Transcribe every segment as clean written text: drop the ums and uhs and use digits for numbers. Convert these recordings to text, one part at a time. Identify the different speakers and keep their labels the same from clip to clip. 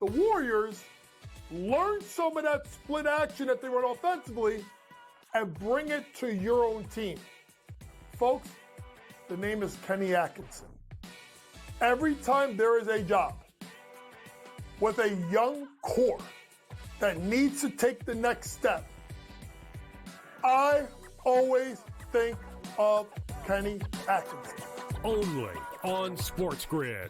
Speaker 1: the Warriors learn some of that split action that they run offensively and bring it to your own team. Folks, the name is Kenny Atkinson. Every time there is a job with a young core that needs to take the next step, I always think of Kenny Atkinson.
Speaker 2: Only on SportsGrid.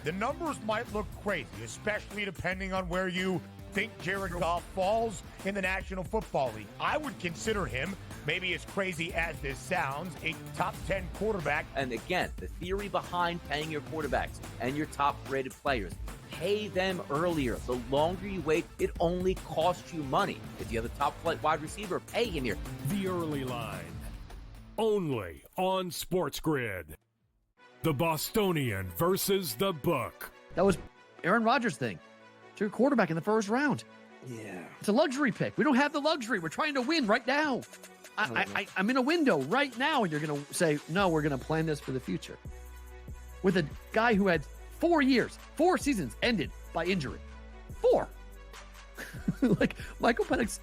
Speaker 3: The numbers might look crazy, especially depending on where you think Jared Goff falls in the National Football League. I would consider him, maybe as crazy as this sounds, a top 10 quarterback.
Speaker 4: And again, the theory behind paying your quarterbacks and your top-rated players, pay them earlier. The longer you wait, it only costs you money. If you have a top-flight wide receiver, pay him here.
Speaker 2: The Early Line. Only on SportsGrid. The Bostonian versus the Book.
Speaker 5: That was Aaron Rodgers' thing. It's your quarterback in the first round.
Speaker 6: Yeah.
Speaker 5: It's a luxury pick. We don't have the luxury. We're trying to win right now. I'm in a window right now, and you're going to say, no, we're going to plan this for the future. With a guy who had 4 seasons ended by injury. 4. Like, Michael Penix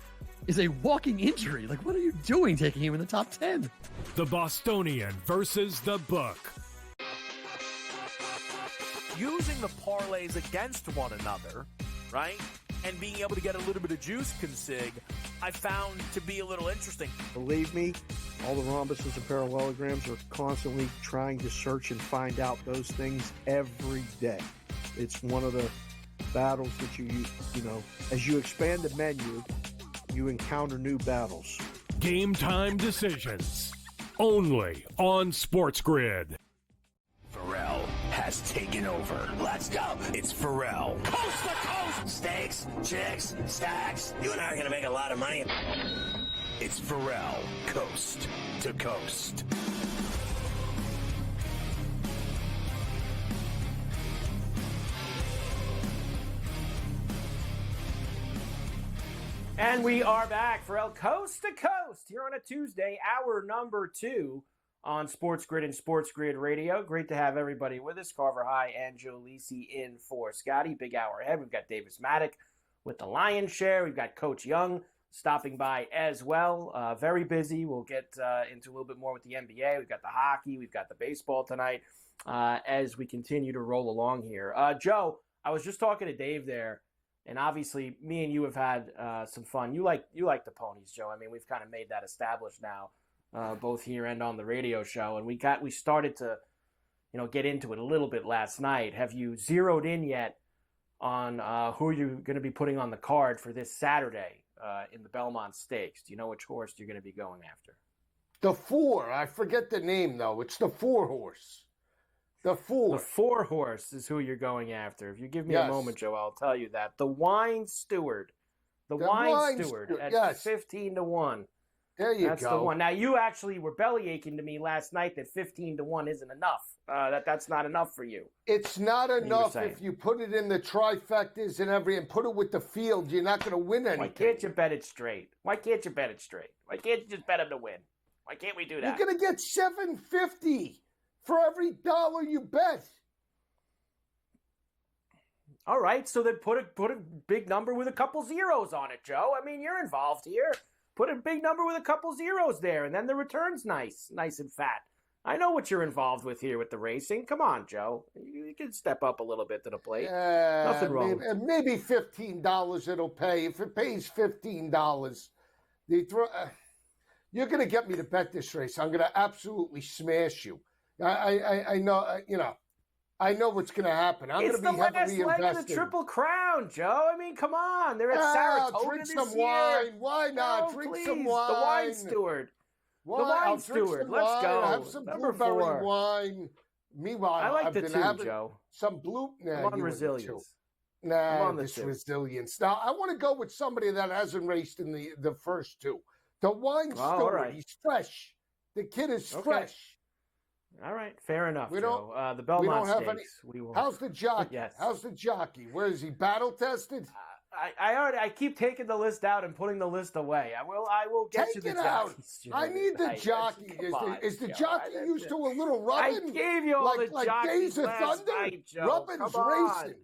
Speaker 5: is a walking injury. Like, what are you doing taking him in the top 10?
Speaker 2: The Bostonian versus the Book.
Speaker 6: Using the parlays against one another, right? And being able to get a little bit of juice consig, I found to be a little interesting.
Speaker 7: Believe me, all the rhombuses and parallelograms are constantly trying to search and find out those things every day. It's one of the battles that you know, as you expand the menu, you encounter new battles.
Speaker 2: Game time decisions. Only on SportsGrid.
Speaker 8: Ferrall has taken over. Let's go. It's Ferrall. Coast to coast. Steaks, chicks, stacks. You and I are going to make a lot of money. It's Ferrall. Coast to coast.
Speaker 9: And we are back for Coast to Coast here on a Tuesday, hour number 2 on SportsGrid and SportsGrid Radio. Great to have everybody with us. Carver High and Joe Lisi in for Scotty. Big hour ahead. We've got Davis Maddock with the Lion's Share. We've got Coach Young stopping by as well. Very busy. We'll get into a little bit more with the NBA. We've got the hockey. We've got the baseball tonight as we continue to roll along here. Joe, I was just talking to Dave there. And obviously, me and you have had some fun. You like the ponies, Joe. I mean, we've kind of made that established now, both here and on the radio show. And we started to, get into it a little bit last night. Have you zeroed in yet on who you're going to be putting on the card for this Saturday in the Belmont Stakes? Do you know which horse you're going to be going after?
Speaker 1: The 4. I forget the name, though. It's the 4 horse. The 4.
Speaker 9: The 4 horse is who you're going after. If you give me a moment, Joe, I'll tell you that. The Wine Steward. The Wine Steward at 15-1.
Speaker 1: There you go.
Speaker 9: That's the one. Now, you actually were belly aching to me last night that 15-1 isn't enough. That's not enough for you.
Speaker 1: It's not enough if you put it in the trifectas and put it with the field. You're not going to win anything.
Speaker 9: Why can't you bet it straight? Why can't you bet it straight? Why can't you just bet him to win? Why can't we do that?
Speaker 1: You're going to get $7.50 for every dollar you bet.
Speaker 9: All right, so then put a big number with a couple zeros on it, Joe. I mean, you're involved here. Put a big number with a couple zeros there, and then the return's nice and fat. I know what you're involved with here with the racing. Come on, Joe. You can step up a little bit to the plate. Nothing wrong.
Speaker 1: Maybe $15 it'll pay. If it pays $15, you're going to get me to bet this race. I'm going to absolutely smash you. I know, I know what's going to happen. I'm going to be heavily invested. It's the last leg of the Triple Crown, Joe. I mean, come on. They're at Saratoga drink
Speaker 9: this
Speaker 1: some
Speaker 9: year.
Speaker 1: Wine. Why not? Drink some wine.
Speaker 9: The Wine Steward. The Wine Steward. Let's go.
Speaker 1: Have some
Speaker 9: Number
Speaker 1: blueberry
Speaker 9: 4.
Speaker 1: wine. Meanwhile,
Speaker 9: I like
Speaker 1: I've
Speaker 9: the
Speaker 1: been
Speaker 9: 2,
Speaker 1: having
Speaker 9: Joe.
Speaker 1: some blue.
Speaker 9: I'm on resilience.
Speaker 1: This resilience. Now, I want to go with somebody that hasn't raced in the first 2. The Wine Steward. Right. He's fresh. The kid is fresh.
Speaker 9: All right, fair enough, Joe. The Belmont Stakes.
Speaker 1: How's the jockey?
Speaker 9: Yes.
Speaker 1: How's the jockey? Where is he? Battle tested?
Speaker 9: I keep taking the list out and putting the list away. I will get
Speaker 1: Take
Speaker 9: you the
Speaker 1: it out.
Speaker 9: jockeys.
Speaker 1: I need the jockey. Is the jockey used to a little rubbing?
Speaker 9: I gave you all the
Speaker 1: like
Speaker 9: jockeys
Speaker 1: Days of
Speaker 9: last
Speaker 1: Thunder?
Speaker 9: night, Joe.
Speaker 1: Rubbing's
Speaker 9: Come on.
Speaker 1: racing.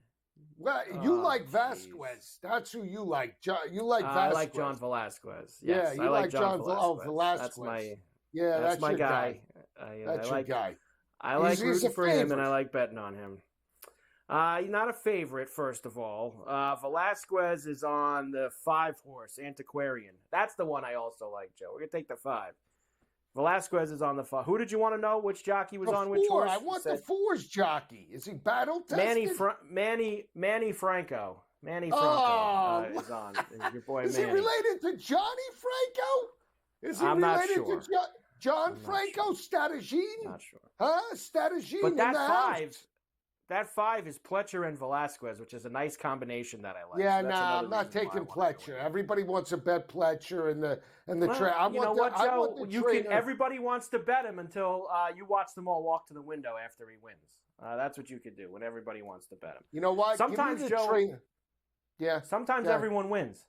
Speaker 1: Well, you like Vasquez.
Speaker 9: Geez.
Speaker 1: That's who you like. You like Vasquez.
Speaker 9: I like John Velasquez. Yes,
Speaker 1: yeah,
Speaker 9: I
Speaker 1: you
Speaker 9: like John
Speaker 1: Velasquez.
Speaker 9: That's my
Speaker 1: that's
Speaker 9: my
Speaker 1: your
Speaker 9: guy.
Speaker 1: That's your guy.
Speaker 9: I like
Speaker 1: He's
Speaker 9: rooting
Speaker 1: a
Speaker 9: for him, and
Speaker 1: favorite.
Speaker 9: I like betting on him. You're not a favorite, first of all. Velasquez is on the 5-horse, Antiquarian. That's the one I also like, Joe. We're going to take the 5. Velasquez is on the 5. Who did you want to know? Which jockey was on which horse?
Speaker 1: I want the 4's jockey. Is he battle tested?
Speaker 9: Manny Franco. Manny Franco is on. Is your boy
Speaker 1: Is
Speaker 9: Manny.
Speaker 1: he related to Johnny Franco? Is he
Speaker 9: I'm not
Speaker 1: related
Speaker 9: sure.
Speaker 1: to John Franco? Statagine?
Speaker 9: Not sure.
Speaker 1: Huh? Statagine
Speaker 9: But
Speaker 1: in
Speaker 9: that
Speaker 1: the
Speaker 9: 5...
Speaker 1: house?
Speaker 9: That 5 is Pletcher and Velasquez, which is a nice combination that I like.
Speaker 1: Yeah,
Speaker 9: So that's
Speaker 1: I'm
Speaker 9: another
Speaker 1: not
Speaker 9: reason why I
Speaker 1: taking
Speaker 9: wanna go
Speaker 1: Pletcher.
Speaker 9: with it.
Speaker 1: Everybody wants to bet Pletcher and the
Speaker 9: Well,
Speaker 1: trainer.
Speaker 9: you know what, Joe? Everybody wants to bet him until you watch them all walk to the window after he wins. That's what you could do when everybody wants to bet him.
Speaker 1: You know what?
Speaker 9: Sometimes,
Speaker 1: Give me the
Speaker 9: Joe.
Speaker 1: trainer. Yeah.
Speaker 9: Sometimes
Speaker 1: Yeah.
Speaker 9: everyone wins.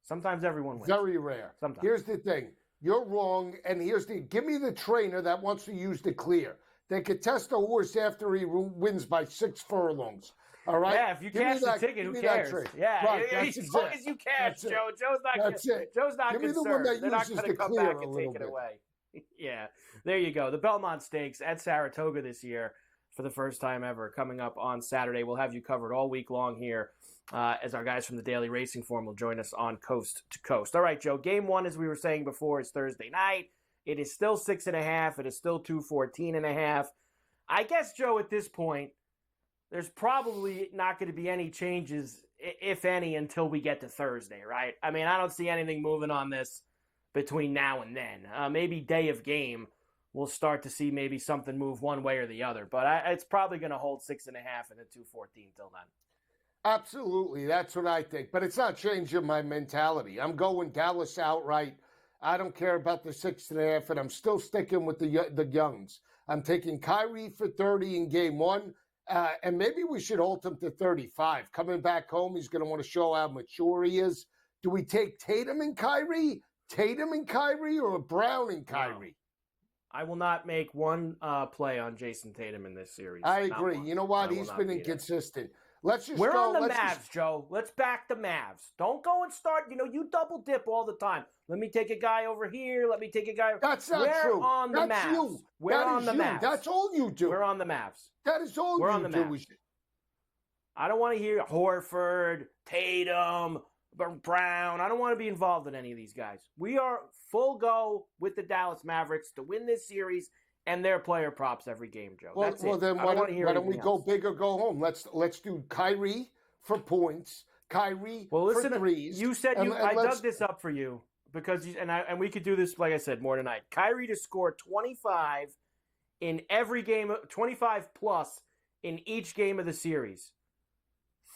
Speaker 9: Sometimes everyone wins.
Speaker 1: Very rare.
Speaker 9: Sometimes.
Speaker 1: Here's the thing. You're wrong, and give me the trainer that wants to use the clear. They could test a horse after he wins by 6 furlongs. All right?
Speaker 9: Yeah, if you cash the ticket, who cares? Yeah,
Speaker 1: right,
Speaker 9: as long as you cash, Joe. Joe's not
Speaker 1: Give me the one
Speaker 9: concerned.
Speaker 1: that
Speaker 9: They're not
Speaker 1: uses
Speaker 9: going
Speaker 1: the
Speaker 9: to come
Speaker 1: clear
Speaker 9: back
Speaker 1: a
Speaker 9: and
Speaker 1: little
Speaker 9: take it
Speaker 1: bit.
Speaker 9: away. Yeah, there you go. The Belmont Stakes at Saratoga this year for the first time ever, coming up on Saturday. We'll have you covered all week long here as our guys from the Daily Racing Form will join us on Coast to Coast. All right, Joe, game 1, as we were saying before, is Thursday night. It is still 6.5. It is still 214.5. I guess, Joe, at this point, there's probably not going to be any changes, if any, until we get to Thursday, right? I mean, I don't see anything moving on this between now and then. Maybe day of game, we'll start to see maybe something move one way or the other. But it's probably going to hold 6.5 and a 214 till then.
Speaker 1: Absolutely. That's what I think. But it's not changing my mentality. I'm going Dallas outright. I don't care about the 6.5, and I'm still sticking with the Youngs. I'm taking Kyrie for 30 in game 1, and maybe we should hold him to 35. Coming back home, he's going to want to show how mature he is. Do we take Tatum and Kyrie, or Brown and Kyrie?
Speaker 9: No. I will not make one play on Jason Tatum in this series.
Speaker 1: I agree. You know what? He's been inconsistent. Let's just
Speaker 9: We're
Speaker 1: go.
Speaker 9: on the Mavs, Joe. Let's back the Mavs. Don't go and start. You double dip all the time. Let me take a guy over here. Let me take a guy.
Speaker 1: That's not
Speaker 9: We're
Speaker 1: true.
Speaker 9: on the
Speaker 1: That's
Speaker 9: Mavs.
Speaker 1: you.
Speaker 9: We're
Speaker 1: that
Speaker 9: on the
Speaker 1: you.
Speaker 9: Mavs.
Speaker 1: That's all you do.
Speaker 9: We're on the Mavs.
Speaker 1: That is all
Speaker 9: We're
Speaker 1: you
Speaker 9: on the
Speaker 1: do.
Speaker 9: Mavs. I don't want to hear Horford, Tatum, Brown. I don't want to be involved in any of these guys. We are full go with the Dallas Mavericks to win this series and their player props every game, Joe. That's it.
Speaker 1: Then why don't we go
Speaker 9: else.
Speaker 1: big or go home? Let's do Kyrie for points, Kyrie for threes.
Speaker 9: You said I dug this up for you because and we could do this, like I said, more tonight. Kyrie to score 25 in every game, 25 plus in each game of the series,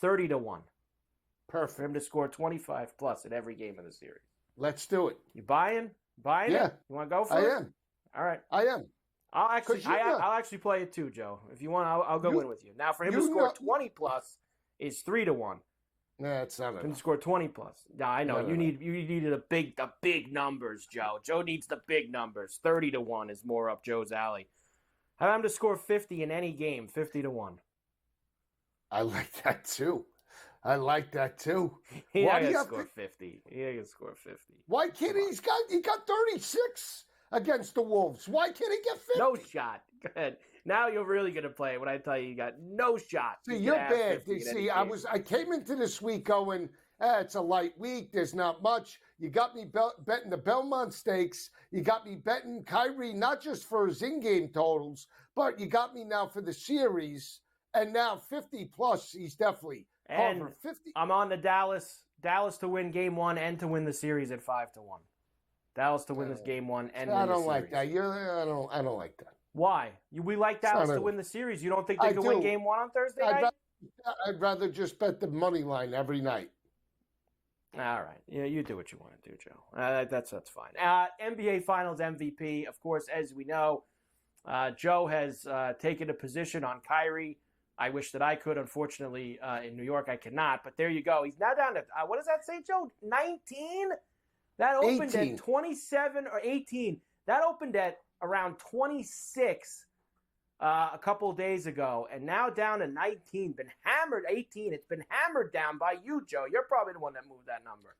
Speaker 9: 30-1.
Speaker 1: Perfect.
Speaker 9: For him to score 25 plus in every game of the series.
Speaker 1: Let's do it.
Speaker 9: You buying? Buying
Speaker 1: Yeah.
Speaker 9: it? You want to go for it?
Speaker 1: I am.
Speaker 9: All right.
Speaker 1: I am.
Speaker 9: I'll actually play it too, Joe. If you want, I'll go in with you. Now, for him to score 20 plus is 3-1.
Speaker 1: Nah, it's not
Speaker 9: Him
Speaker 1: enough.
Speaker 9: to score 20 plus. Yeah, I know.
Speaker 1: No.
Speaker 9: You needed the big numbers, Joe. Joe needs the big numbers. 30-1 is more up Joe's alley. Have him to score 50 in any game, 50-1.
Speaker 1: I like that too.
Speaker 9: He
Speaker 1: Why
Speaker 9: ain't
Speaker 1: do you
Speaker 9: gonna
Speaker 1: have
Speaker 9: score
Speaker 1: to-
Speaker 9: 50. He ain't gonna score 50.
Speaker 1: Why can't he got 36 against the Wolves? Why can't he get 50?
Speaker 9: No shot. Go ahead. Now you're really gonna play when I tell you got no shot.
Speaker 1: See, you're bad. See, I came into this week going, it's a light week. There's not much. You got me betting the Belmont Stakes. You got me betting Kyrie, not just for his in-game totals, but you got me now for the series. And now 50 plus, he's definitely
Speaker 9: and
Speaker 1: over 50.
Speaker 9: I'm on the Dallas to win game 1 and to win the series at 5-1. Dallas to win this game 1 and win
Speaker 1: I
Speaker 9: the
Speaker 1: don't like
Speaker 9: series.
Speaker 1: that. I don't like that.
Speaker 9: Why? We like Dallas to win the series. You don't think they could win game 1 on Thursday night?
Speaker 1: I'd rather just bet the money line every night.
Speaker 9: All right. Yeah, you do what you want to do, Joe. That's fine. NBA Finals MVP, of course, as we know, Joe has taken a position on Kyrie I wish that I could. Unfortunately, in New York, I cannot. But there you go. He's now down to, what does that say, Joe? 19? That opened
Speaker 1: 18.
Speaker 9: at 27 or 18. That opened at around 26 a couple of days ago, and now down to 19. Been hammered 18. It's been hammered down by you, Joe. You're probably the one that moved that number.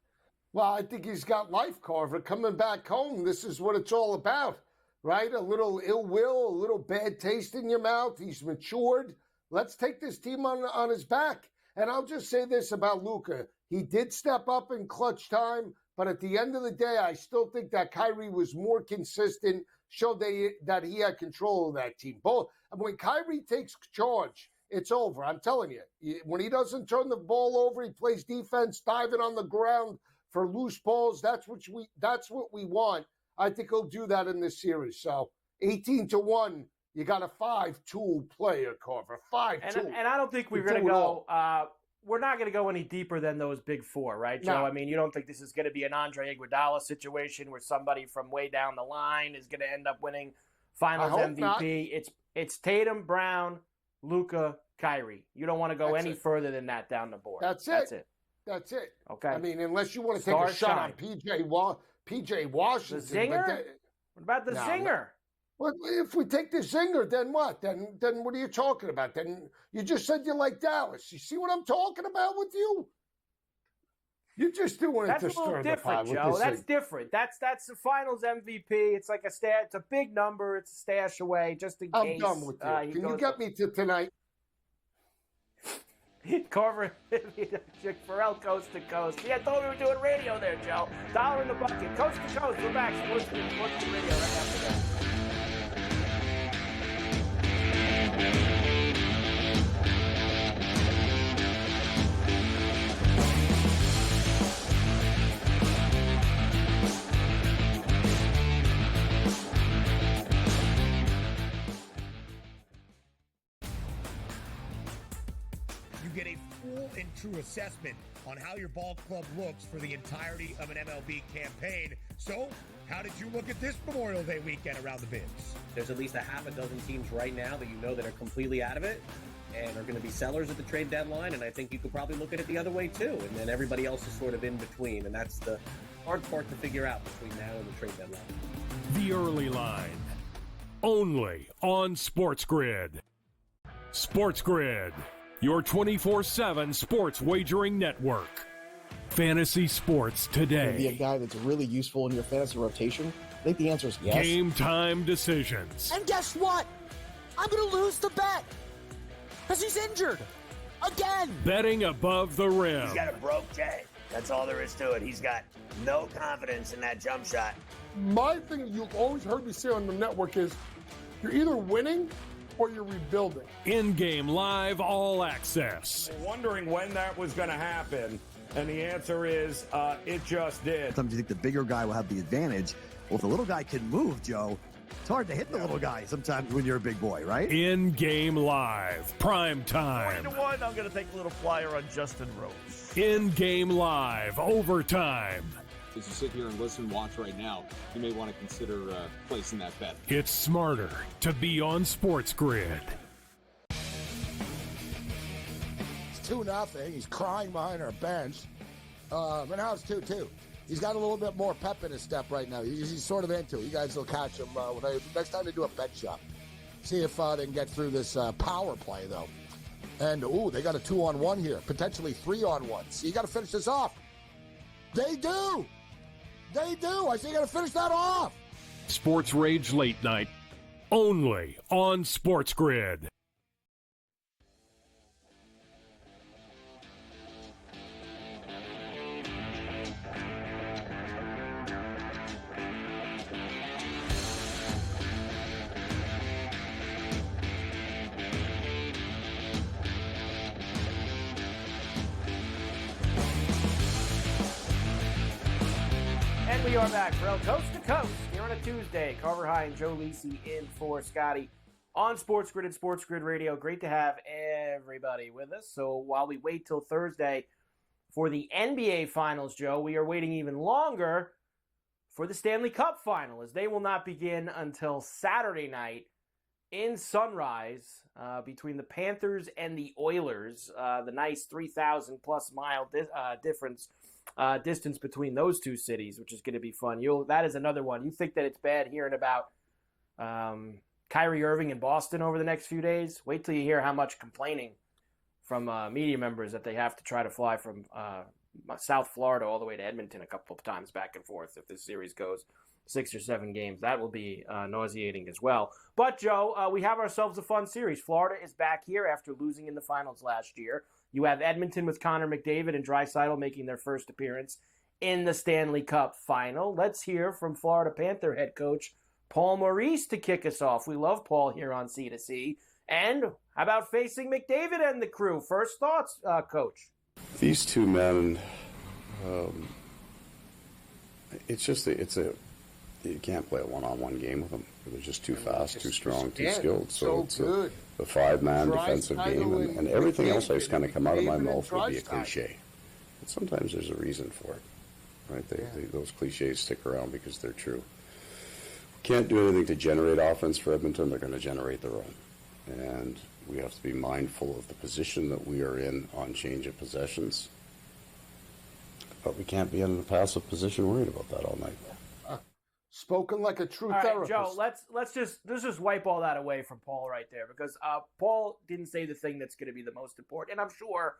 Speaker 1: Well, I think he's got life, Carver. Coming back home, this is what it's all about, right? A little ill will, a little bad taste in your mouth. He's matured. Let's take this team on his back. And I'll just say this about Luka. He did step up in clutch time, but at the end of the day, I still think that Kyrie was more consistent, showed that he had control of that team. When Kyrie takes charge, it's over. I'm telling you. When he doesn't turn the ball over, he plays defense, diving on the ground for loose balls. That's what we want. I think he'll do that in this series. So 18-1, you got a 5-tool player, Carver. 5-tool.
Speaker 9: And I don't think we're going to go. We're not going to go any deeper than those big four, right, Joe?
Speaker 1: No.
Speaker 9: I mean, you don't think this is going to be an Andre Iguodala situation where somebody from way down the line is going to end up winning Finals MVP?
Speaker 1: Not.
Speaker 9: It's Tatum, Brown, Luka, Kyrie. You don't want to go any further than that down the board.
Speaker 1: That's it.
Speaker 9: Okay.
Speaker 1: I mean, unless you want to take a shot on PJ Washington.
Speaker 9: The zinger? What about the zinger?
Speaker 1: Well, if we take the zinger, then what? Then what are you talking about? Then you just said you like Dallas. You see what I'm talking about with you? You're just doing it to stir the pot.
Speaker 9: That's a little different, Joe. That's different. That's the Finals MVP. It's like it's a big number. It's a stash away just in case.
Speaker 1: I'm done with you. Can you get me to tonight?
Speaker 9: Carver, Ferrall, coast to coast. Yeah, I thought we were doing radio there, Joe. $1 in the bucket, coast to coast. We're back. Sports Radio right after that.
Speaker 3: Get a full and true assessment on how your ball club looks for the entirety of an MLB campaign. So, how did you look at this Memorial Day weekend around the bins?
Speaker 10: There's at least a half a dozen teams right now that you know that are completely out of it and are going to be sellers at the trade deadline, and I think you could probably look at it the other way too, and then everybody else is sort of in between, and that's the hard part to figure out between now and the trade deadline.
Speaker 2: The Early Line, only on SportsGrid. SportsGrid, your 24/7 sports wagering network. Fantasy sports today.
Speaker 11: Be a guy that's really useful in your fantasy rotation? I think the answer is yes.
Speaker 2: Game time decisions.
Speaker 12: And guess what? I'm going to lose the bet because he's injured again.
Speaker 2: Betting above the rim.
Speaker 8: He's got a broke J. That's all there is to it. He's got no confidence in that jump shot.
Speaker 1: My thing you've always heard me say on the network is you're either winning or you're rebuilding.
Speaker 2: In-game live all access.
Speaker 13: Wondering when that was going to happen, and the answer is it just did.
Speaker 14: Sometimes you think the bigger guy will have the advantage. Well, if the little guy can move, Joe, it's hard to hit the little guy sometimes when you're a big boy, right?
Speaker 2: In-game live, prime time.
Speaker 15: 20-1, I'm going to take a little flyer on Justin Rose.
Speaker 2: In-game live, overtime.
Speaker 16: As you sit here and listen, watch right now, you may want to consider placing that bet.
Speaker 2: It's smarter to be on SportsGrid.
Speaker 17: It's 2-0. He's crying behind our bench. But now it's 2-2. He's got a little bit more pep in his step right now. He's sort of into it. You guys will catch him next time they do a bet shop. See if they can get through this power play, though. And, they got a 2-on-1 here. Potentially 3-on-1. So you got to finish this off. They do. I say you got to finish that off.
Speaker 2: Sports Rage Late Night, only on SportsGrid.
Speaker 9: We are back, Ferrall, coast to coast here on a Tuesday. Carver High and Joe Lisi in for Scotty on SportsGrid and SportsGrid Radio. Great to have everybody with us. So while we wait till Thursday for the NBA Finals, Joe, we are waiting even longer for the Stanley Cup Final, as they will not begin until Saturday night in Sunrise between the Panthers and the Oilers. The nice 3,000-plus mile distance between those two cities, which is going to be fun. That is another one. You think that it's bad hearing about Kyrie Irving in Boston over the next few days? Wait till you hear how much complaining from media members that they have to try to fly from South Florida all the way to Edmonton a couple of times back and forth if this series goes 6 or 7 games. That will be nauseating as well. But, Joe, we have ourselves a fun series. Florida is back here after losing in the finals last year. You have Edmonton with Connor McDavid and Draisaitl making their first appearance in the Stanley Cup final. Let's hear from Florida Panther head coach Paul Maurice to kick us off. We love Paul here on C2C. And how about facing McDavid and the crew? First thoughts, Coach?
Speaker 18: These two men, you can't play a one-on-one game with them. They're just too fast, too strong, too skilled. So it's a five-man defensive game, and everything else that's going to come out of my mouth will be a cliche. But sometimes there's a reason for it, right? Those cliches stick around because they're true. Can't do anything to generate offense for Edmonton. They're going to generate their own. And we have to be mindful of the position that we are in on change of possessions. But we can't be in a passive position worried about that all night.
Speaker 1: Spoken like a true therapist.
Speaker 9: Joe, let's just wipe all that away from Paul right there, because Paul didn't say the thing that's going to be the most important. And I'm sure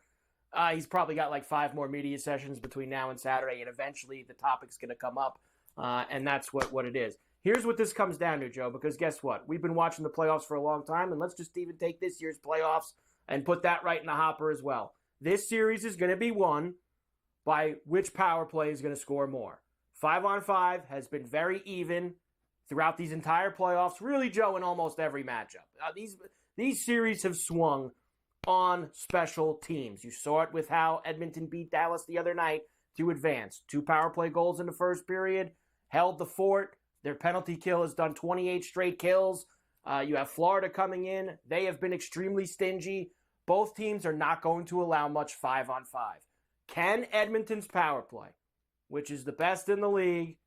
Speaker 9: he's probably got like 5 more media sessions between now and Saturday, and eventually the topic's going to come up, and that's what it is. Here's what this comes down to, Joe, because guess what? We've been watching the playoffs for a long time, and let's just even take this year's playoffs and put that right in the hopper as well. This series is going to be won by which power play is going to score more. 5-on-5 has been very even throughout these entire playoffs, really, Joe, in almost every matchup. These series have swung on special teams. You saw it with how Edmonton beat Dallas the other night to advance. 2 power play goals in the first period, held the fort. Their penalty kill has done 28 straight kills. You have Florida coming in. They have been extremely stingy. Both teams are not going to allow much 5-on-5. Can Edmonton's power play, which is the best in the league,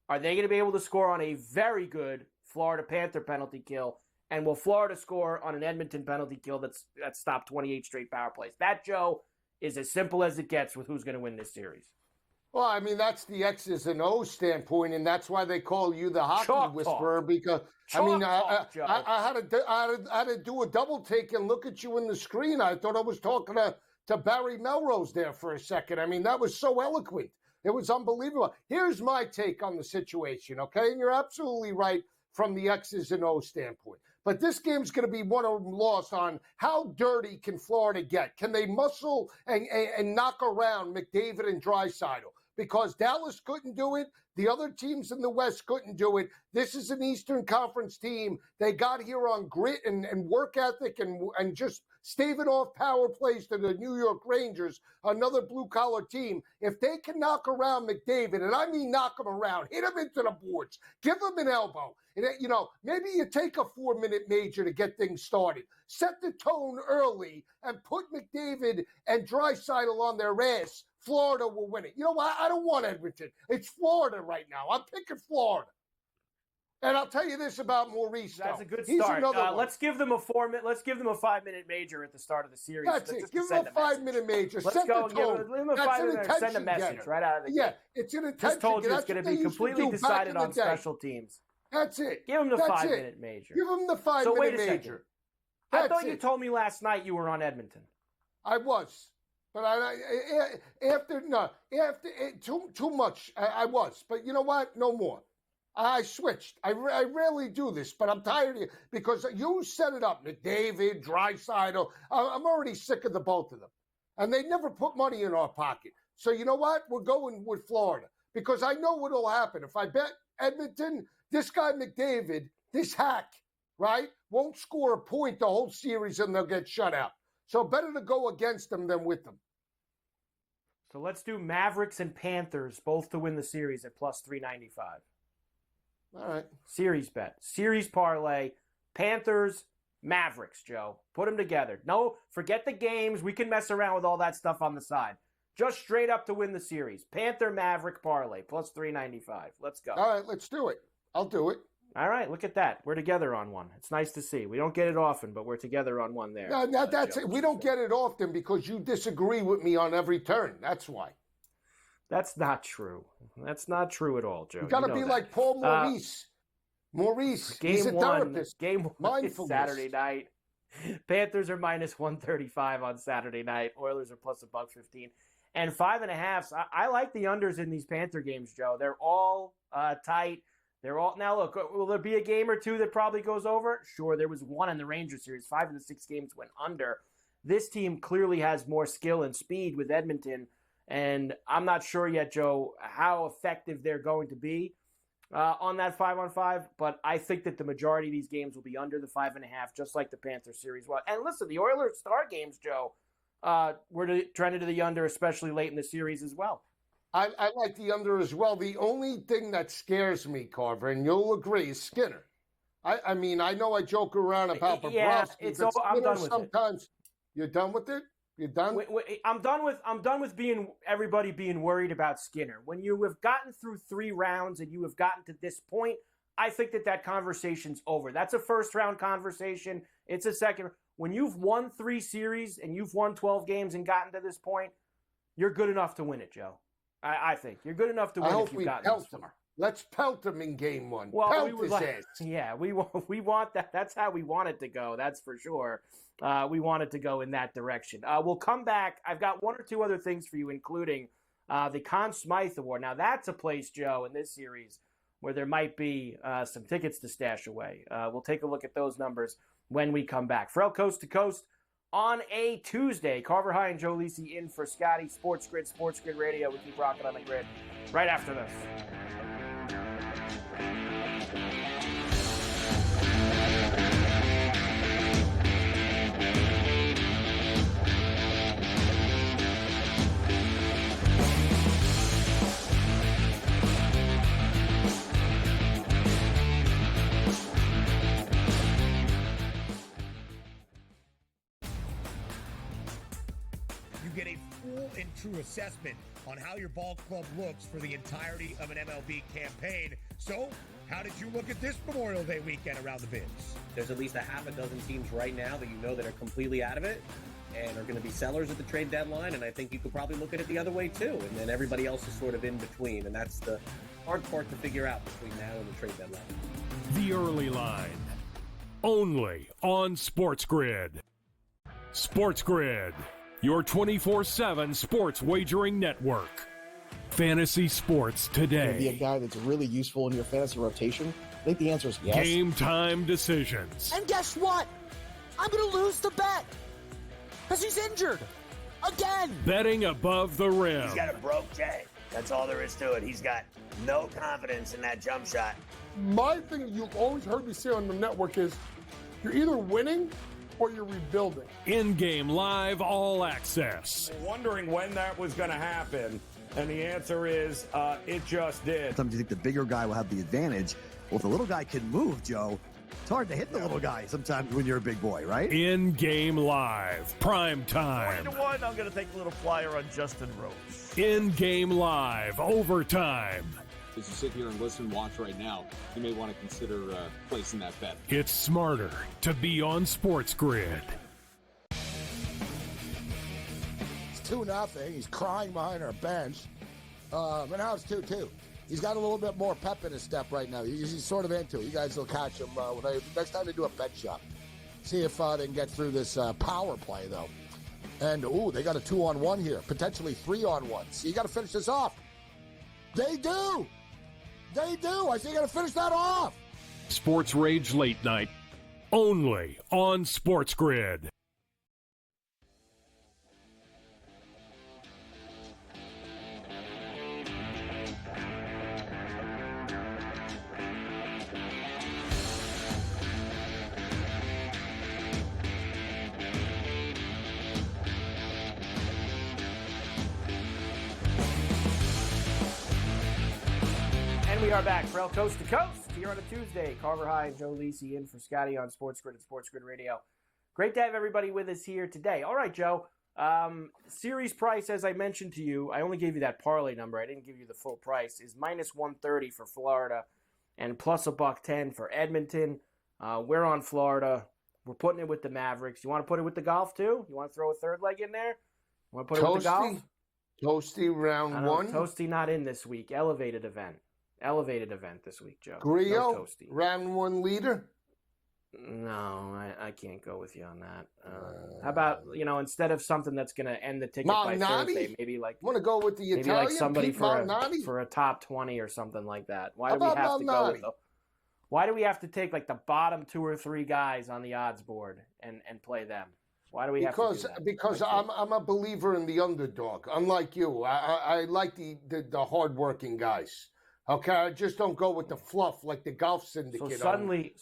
Speaker 9: are they going to be able to score on a very good Florida Panther penalty kill? And will Florida score on an Edmonton penalty kill that's stopped 28 straight power plays? That, Joe, is as simple as it gets with who's going to win this series.
Speaker 1: Well, I mean, that's the X's and O's standpoint, and that's why they call you the hockey whisperer. Because I had to do a double take and look at you in the screen. I thought I was talking to Barry Melrose there for a second. I mean, that was so eloquent. It was unbelievable. Here's my take on the situation, okay? And you're absolutely right from the X's and O's standpoint. But this game's going to be won or lost on how dirty can Florida get? Can they muscle and knock around McDavid and Draisaitl? Because Dallas couldn't do it. The other teams in the West couldn't do it. This is an Eastern Conference team. They got here on grit and work ethic and just staving off power plays to the New York Rangers, another blue-collar team. If they can knock around McDavid, and I mean knock him around, hit him into the boards, give him an elbow, and maybe you take a 4-minute major to get things started. Set the tone early and put McDavid and Draisaitl on their ass. Florida will win it. You know what? I don't want Edmonton. It's Florida right now. I'm picking Florida. And I'll tell you this about Maurice.
Speaker 9: That's a good start. Let's give them a 5-minute major at the start of the series.
Speaker 1: That's it. Give them a 5-minute major.
Speaker 9: Let's go and give them a 5-minute. Send a message right out of the gate.
Speaker 1: It's an attention.
Speaker 9: Just told you it's going to be completely decided on special teams.
Speaker 1: That's it.
Speaker 9: Give them the 5-minute major.
Speaker 1: Give them the 5-minute major.
Speaker 9: I thought you told me last night you were on Edmonton.
Speaker 1: I was. But after too much, I was. But you know what? No more. I switched. I rarely do this, but I'm tired of you because you set it up. McDavid, Draisaitl. I'm already sick of the both of them. And they never put money in our pocket. So you know what? We're going with Florida because I know what will happen. If I bet Edmonton, this guy McDavid, this hack, right, won't score a point the whole series and they'll get shut out. So better to go against them than with them.
Speaker 9: So let's do Mavericks and Panthers, both to win the series at plus 395.
Speaker 1: All right.
Speaker 9: Series bet. Series parlay. Panthers, Mavericks, Joe. Put them together. No, forget the games. We can mess around with all that stuff on the side. Just straight up to win the series. Panther, Maverick parlay, plus 395. Let's go.
Speaker 1: All right, let's do it. I'll do it.
Speaker 9: All right, look at that. We're together on one. It's nice to see. We don't get it often, but we're together on one there.
Speaker 1: No, that's it. We don't get it often because you disagree with me on every turn. That's why.
Speaker 9: That's not true. That's not true at all, Joe.
Speaker 1: You got to be like Paul Maurice. Maurice, he's a therapist.
Speaker 9: Game one is Saturday night. Panthers are minus 135 on Saturday night. Oilers are plus $1.15. And 5.5. I like the unders in these Panther games, Joe. They're all tight. They're all now. Look, will there be a game or two that probably goes over? Sure, there was one in the Rangers series. 5 of the 6 games went under. This team clearly has more skill and speed with Edmonton, and I'm not sure yet, Joe, how effective they're going to be on that 5-on-5. But I think that the majority of these games will be under the 5.5, just like the Panther series was. And listen, the Oilers star games, Joe, were trending to the under, especially late in the series as well.
Speaker 1: I like the under as well. The only thing that scares me, Carver, and you'll agree, is Skinner. I mean, I know I joke around about Bobrovsky, but
Speaker 9: I'm done with
Speaker 1: sometimes it. You're done with it? You're done?
Speaker 9: I'm done with everybody being worried about Skinner. When you have gotten through 3 rounds and you have gotten to this point, I think that conversation's over. That's a first-round conversation. It's a second. When you've won 3 series and you've won 12 games and gotten to this point, you're good enough to win it, Joe. I think you're good enough to win if you've gotten this far.
Speaker 1: Let's pelt him in game 1.
Speaker 9: Well,
Speaker 1: pelt his ass.
Speaker 9: Yeah, we want that. That's how we want it to go. That's for sure. We want it to go in that direction. We'll come back. I've got 1 or 2 other things for you, including the Conn Smythe Award. Now, that's a place, Joe, in this series where there might be some tickets to stash away. We'll take a look at those numbers when we come back. Ferrall Coast to Coast on a Tuesday. Carver High and Joe Lisi in for Scotty. SportsGrid Radio. We keep rocking on the grid right after this.
Speaker 3: Get a full and true assessment on how your ball club looks for the entirety of an MLB campaign. So, how did you look at this Memorial Day weekend around the bins?
Speaker 10: There's at least a half a dozen teams right now that you know that are completely out of it and are going to be sellers at the trade deadline, and I think you could probably look at it the other way too, and then everybody else is sort of in between, and that's the hard part to figure out between now and the trade deadline.
Speaker 2: The Early Line, only on SportsGrid. SportsGrid, your 24/7 sports wagering network. Fantasy sports today.
Speaker 11: Be a guy that's really useful in your fantasy rotation? I think the answer is yes.
Speaker 2: Game time decisions.
Speaker 12: And guess what? I'm going to lose the bet because he's injured again.
Speaker 2: Betting above the rim.
Speaker 8: He's got a broke J. That's all there is to it. He's got no confidence in that jump shot.
Speaker 1: My thing you've always heard me say on the network is you're either winning or you're rebuilding.
Speaker 2: In-game live all access.
Speaker 13: Wondering when that was going to happen, and the answer is it just did.
Speaker 14: Sometimes you think the bigger guy will have the advantage. Well, if the little guy can move, Joe, it's hard to hit the little guy sometimes when you're a big boy, right?
Speaker 2: In-game live, prime time.
Speaker 15: 20-1, I'm going to take a little flyer on Justin Rose.
Speaker 2: In-game live, overtime.
Speaker 16: As you sit here and listen and watch right now, you may want to consider placing that bet.
Speaker 2: It's smarter to be on SportsGrid.
Speaker 17: It's 2-0. He's crying behind our bench. And now it's 2-2. He's got a little bit more pep in his step right now. He's sort of into it. You guys will catch him next time they do a bet shop. See if they can get through this power play, though. And, they got a 2-on-1 here. Potentially 3-on-1. So you got to finish this off. They do. They do. I say you got to finish that off.
Speaker 2: Sports Rage Late Night, only on SportsGrid.
Speaker 9: We are back, Ferrall Coast to Coast, here on a Tuesday. Carver High and Joe Lisi in for Scotty on SportsGrid and SportsGrid Radio. Great to have everybody with us here today. All right, Joe. Series price, as I mentioned to you, I only gave you that parlay number. I didn't give you the full price, is minus 130 for Florida and plus $110 for Edmonton. We're on Florida. We're putting it with the Mavericks. You want to put it with the golf too? You want to throw a third leg in there? You want to put it with the golf?
Speaker 19: Toasty round one.
Speaker 9: Toasty not in this week. Elevated event this week, Joe.
Speaker 19: Griot,
Speaker 9: no Toasty.
Speaker 19: round one leader.
Speaker 9: No, I can't go with you on that. How about, instead of something that's going to end the ticket by Thursday, maybe like
Speaker 19: want to go with the Italian,
Speaker 9: maybe like somebody for a top 20 or something like that. Why do we have to go with why do we have to take like the bottom 2 or 3 guys on the odds board and play them? Why do we have to do that?
Speaker 19: Because I'm a believer in the underdog. Unlike you, I like the hardworking guys. Okay, I just don't go with the fluff like the golf syndicate.
Speaker 9: So suddenly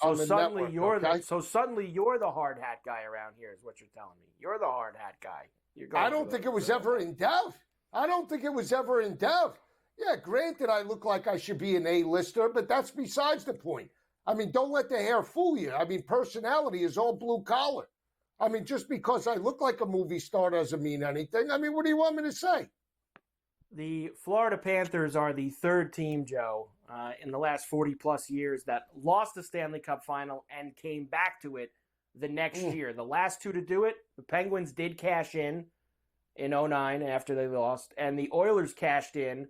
Speaker 9: you're the hard hat guy around here, is what you're telling me. You're the hard hat guy.
Speaker 19: I don't think it was ever in doubt. Yeah, granted, I look like I should be an A-lister, but that's besides the point. I mean, don't let the hair fool you. I mean, personality is all blue collar. I mean, just because I look like a movie star doesn't mean anything. I mean, what do you want me to say?
Speaker 9: The Florida Panthers are the third team, Joe, in the last 40-plus years that lost the Stanley Cup final and came back to it the next year. The last 2 to do it, the Penguins did cash in 2009 after they lost, and the Oilers cashed in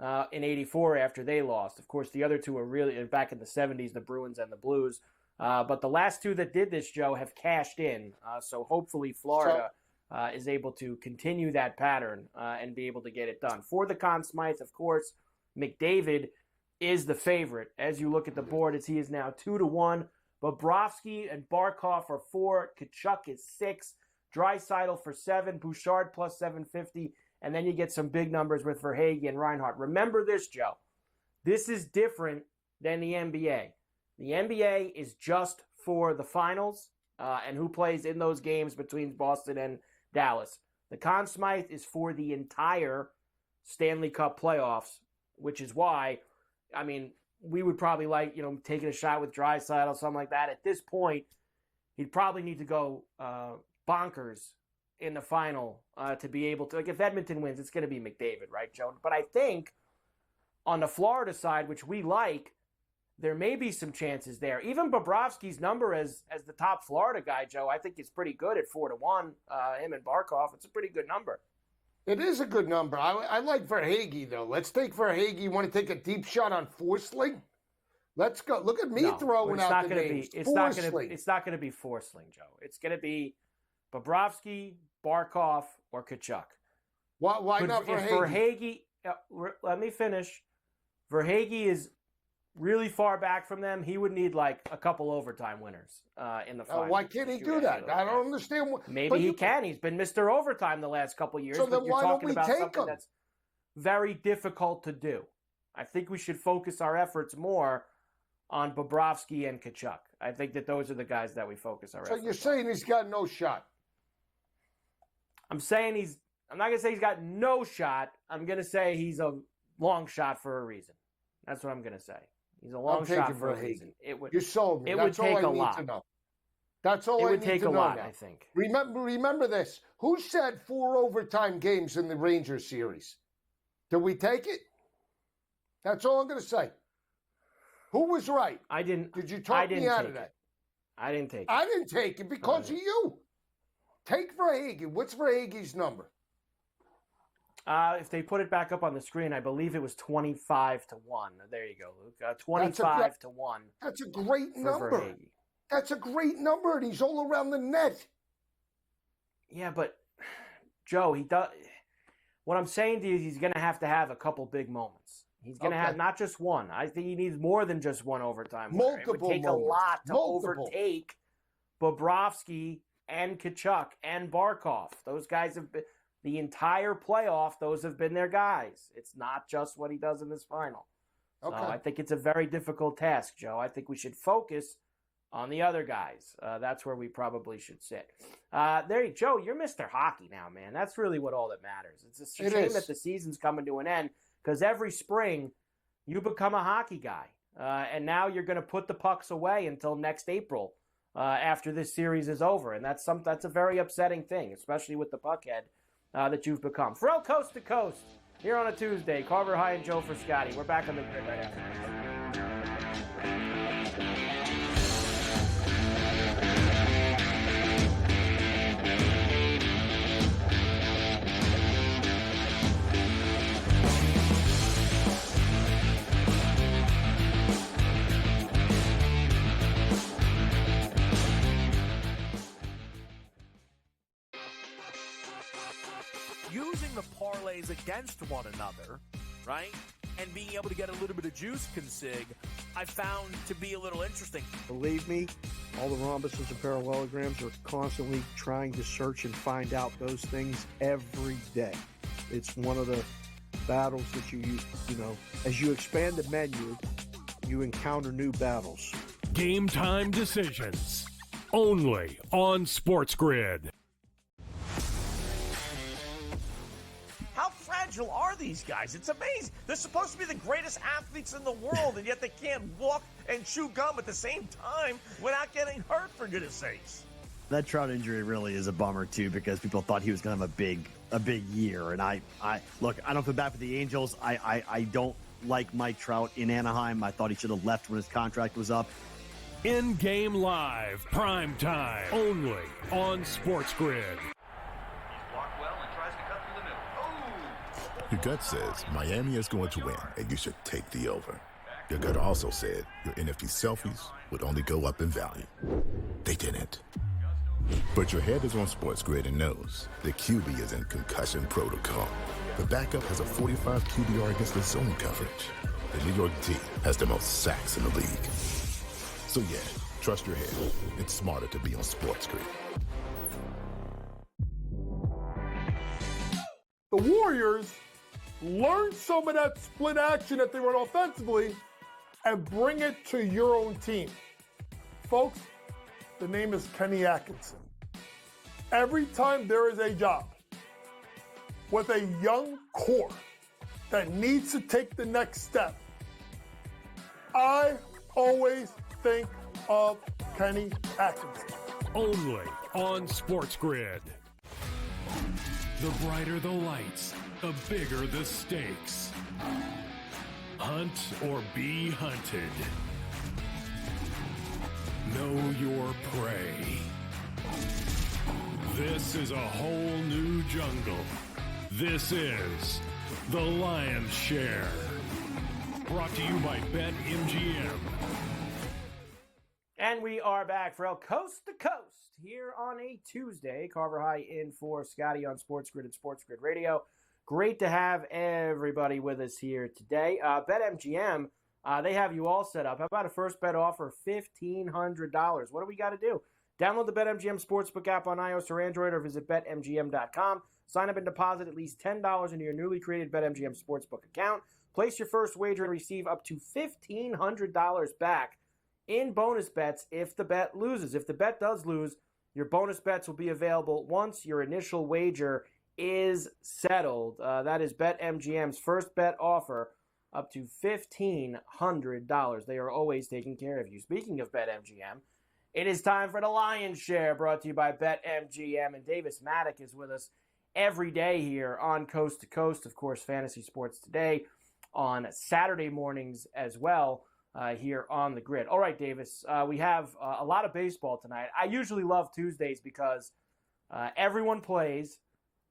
Speaker 9: 84 after they lost. Of course, the other 2 are really back in the 70s, the Bruins and the Blues. But the last 2 that did this, Joe, have cashed in. So hopefully Florida is able to continue that pattern and be able to get it done. For the Conn Smythe, of course, McDavid is the favorite. As you look at the board, he is now 2-1. Bobrovsky and Barkov are 4. Tkachuk is 6. Draisaitl for 7. Bouchard plus 750. And then you get some big numbers with Verhaeghe and Reinhart. Remember this, Joe. This is different than the NBA. The NBA is just for the finals and who plays in those games between Boston and Dallas. The Conn Smythe is for the entire Stanley Cup playoffs, which is why, I mean, we would probably like, taking a shot with Draisaitl or something like that. At this point, he'd probably need to go bonkers in the final to be able to, like, if Edmonton wins, it's going to be McDavid, right, Joe? But I think on the Florida side, which we like, there may be some chances there. Even Bobrovsky's number as the top Florida guy, Joe, I think is pretty good at 4-1. Him and Barkov, it's a pretty good number.
Speaker 19: It is a good number. I like Verhaeghe, though. Let's take Verhaeghe. You want to take a deep shot on Forsling? Let's go. Look at me throwing out the names.
Speaker 9: It's not going to be Forsling, Joe. It's going to be Bobrovsky, Barkov, or Tkachuk.
Speaker 19: Why not Verhaeghe?
Speaker 9: Let me finish. Verhaeghe is really far back from them. He would need like a couple overtime winners in the final.
Speaker 19: Why can't he do that? I don't understand.
Speaker 9: Maybe he can. He's been Mr. Overtime the last couple of years.
Speaker 19: So then why don't we take him?
Speaker 9: That's very difficult to do. I think we should focus our efforts more on Bobrovsky and Tkachuk. I think that those are the guys that we focus our efforts on.
Speaker 19: So you're saying he's got no shot?
Speaker 9: I'm not going to say he's got no shot. I'm going to say he's a long shot for a reason. That's what I'm going to say. He's a long shot for a reason.
Speaker 19: You sold me.
Speaker 9: It would take a lot.
Speaker 19: To know. That's all I need to know.
Speaker 9: It would take a lot, I think.
Speaker 19: Remember this. Who said 4 overtime games in the Rangers series? Did we take it? That's all I'm going to say. Who was right?
Speaker 9: I didn't.
Speaker 19: Did you talk me out of that?
Speaker 9: I didn't take it.
Speaker 19: I didn't take it because of you. Take Verhaeghe. What's Verhaeghe's number?
Speaker 9: If they put it back up on the screen, I believe it was 25-1. There you go, Luke. 25-1.
Speaker 19: That's a great number.
Speaker 9: Verhaeghe.
Speaker 19: That's a great number, and he's all around the net.
Speaker 9: Yeah, but Joe, he does. What I'm saying to you is he's going to have a couple big moments. He's going to have not just one. I think he needs more than just one overtime.
Speaker 19: Multiple.
Speaker 9: It would take
Speaker 19: moments.
Speaker 9: A lot to overtake Bobrovsky and Tkachuk and Barkov. Those guys have been. The entire playoff, those have been their guys. It's not just what he does in this final. Okay. So I think it's a very difficult task, Joe. I think we should focus on the other guys. That's where we probably should sit. Joe, you're Mr. Hockey now, man. That's really what all that matters. It's a shame that the season's coming to an end because every spring you become a hockey guy. And now you're going to put the pucks away until next April after this series is over. And that's a very upsetting thing, especially with the puckhead that you've become. Ferrall Coast to Coast here on a Tuesday. Carver High and Joe for Scotty. We're back on the grid right after this.
Speaker 6: using the parlays against one another, right? And being able to get a little bit of juice consig, I found to be a little interesting.
Speaker 7: Believe me, all the rhombuses and parallelograms are constantly trying to search and find out those things every day. It's one of the battles that you use, as you expand the menu, you encounter new battles.
Speaker 2: Game time decisions. Only on SportsGrid.
Speaker 15: How fragile are these guys? It's amazing. They're supposed to be the greatest athletes in the world, and yet they can't walk and chew gum at the same time without getting hurt, for goodness sakes.
Speaker 14: That Trout injury really is a bummer, too, because people thought he was going to have a big year. And I look, I don't feel bad for the Angels. I don't like Mike Trout in Anaheim. I thought he should have left when his contract was up.
Speaker 2: In-game live, prime time, only on SportsGrid.
Speaker 20: Your gut says Miami is going to win, and you should take the over. Your gut also said your NFT selfies would only go up in value. They didn't. But your head is on SportsGrid and knows the QB is in concussion protocol. The backup has a 45 QBR against the zone coverage. The New York D has the most sacks in the league. So yeah, trust your head. It's smarter to be on SportsGrid.
Speaker 1: The Warriors learn some of that split action that they run offensively and bring it to your own team. Folks, the name is Kenny Atkinson. Every time there is a job with a young core that needs to take the next step, I always think of Kenny Atkinson.
Speaker 2: Only on SportsGrid. The brighter the lights, the bigger the stakes. Hunt or be hunted. Know your prey. This is a whole new jungle. This is The Lion's Share. Brought to you by BetMGM.
Speaker 9: And we are back for El Coast to Coast here on a Tuesday. Carver High in for Scotty on SportsGrid and SportsGrid Radio. Great to have everybody with us here today. BetMGM, they have you all set up. How about a first bet offer, $1,500? What do we got to do? Download the BetMGM Sportsbook app on iOS or Android or visit BetMGM.com. Sign up and deposit at least $10 into your newly created BetMGM Sportsbook account. Place your first wager and receive up to $1,500 back in bonus bets if the bet loses. If the bet does lose, your bonus bets will be available once your initial wager is settled. That is BetMGM's first bet offer, up to $1,500. They are always taking care of you. Speaking of BetMGM, it is time for the Lion's Share, brought to you by BetMGM. And Davis Maddock is with us every day here on Coast to Coast. Of course, Fantasy Sports Today on Saturday mornings as well here on the grid. All right, Davis, we have a lot of baseball tonight. I usually love Tuesdays because everyone plays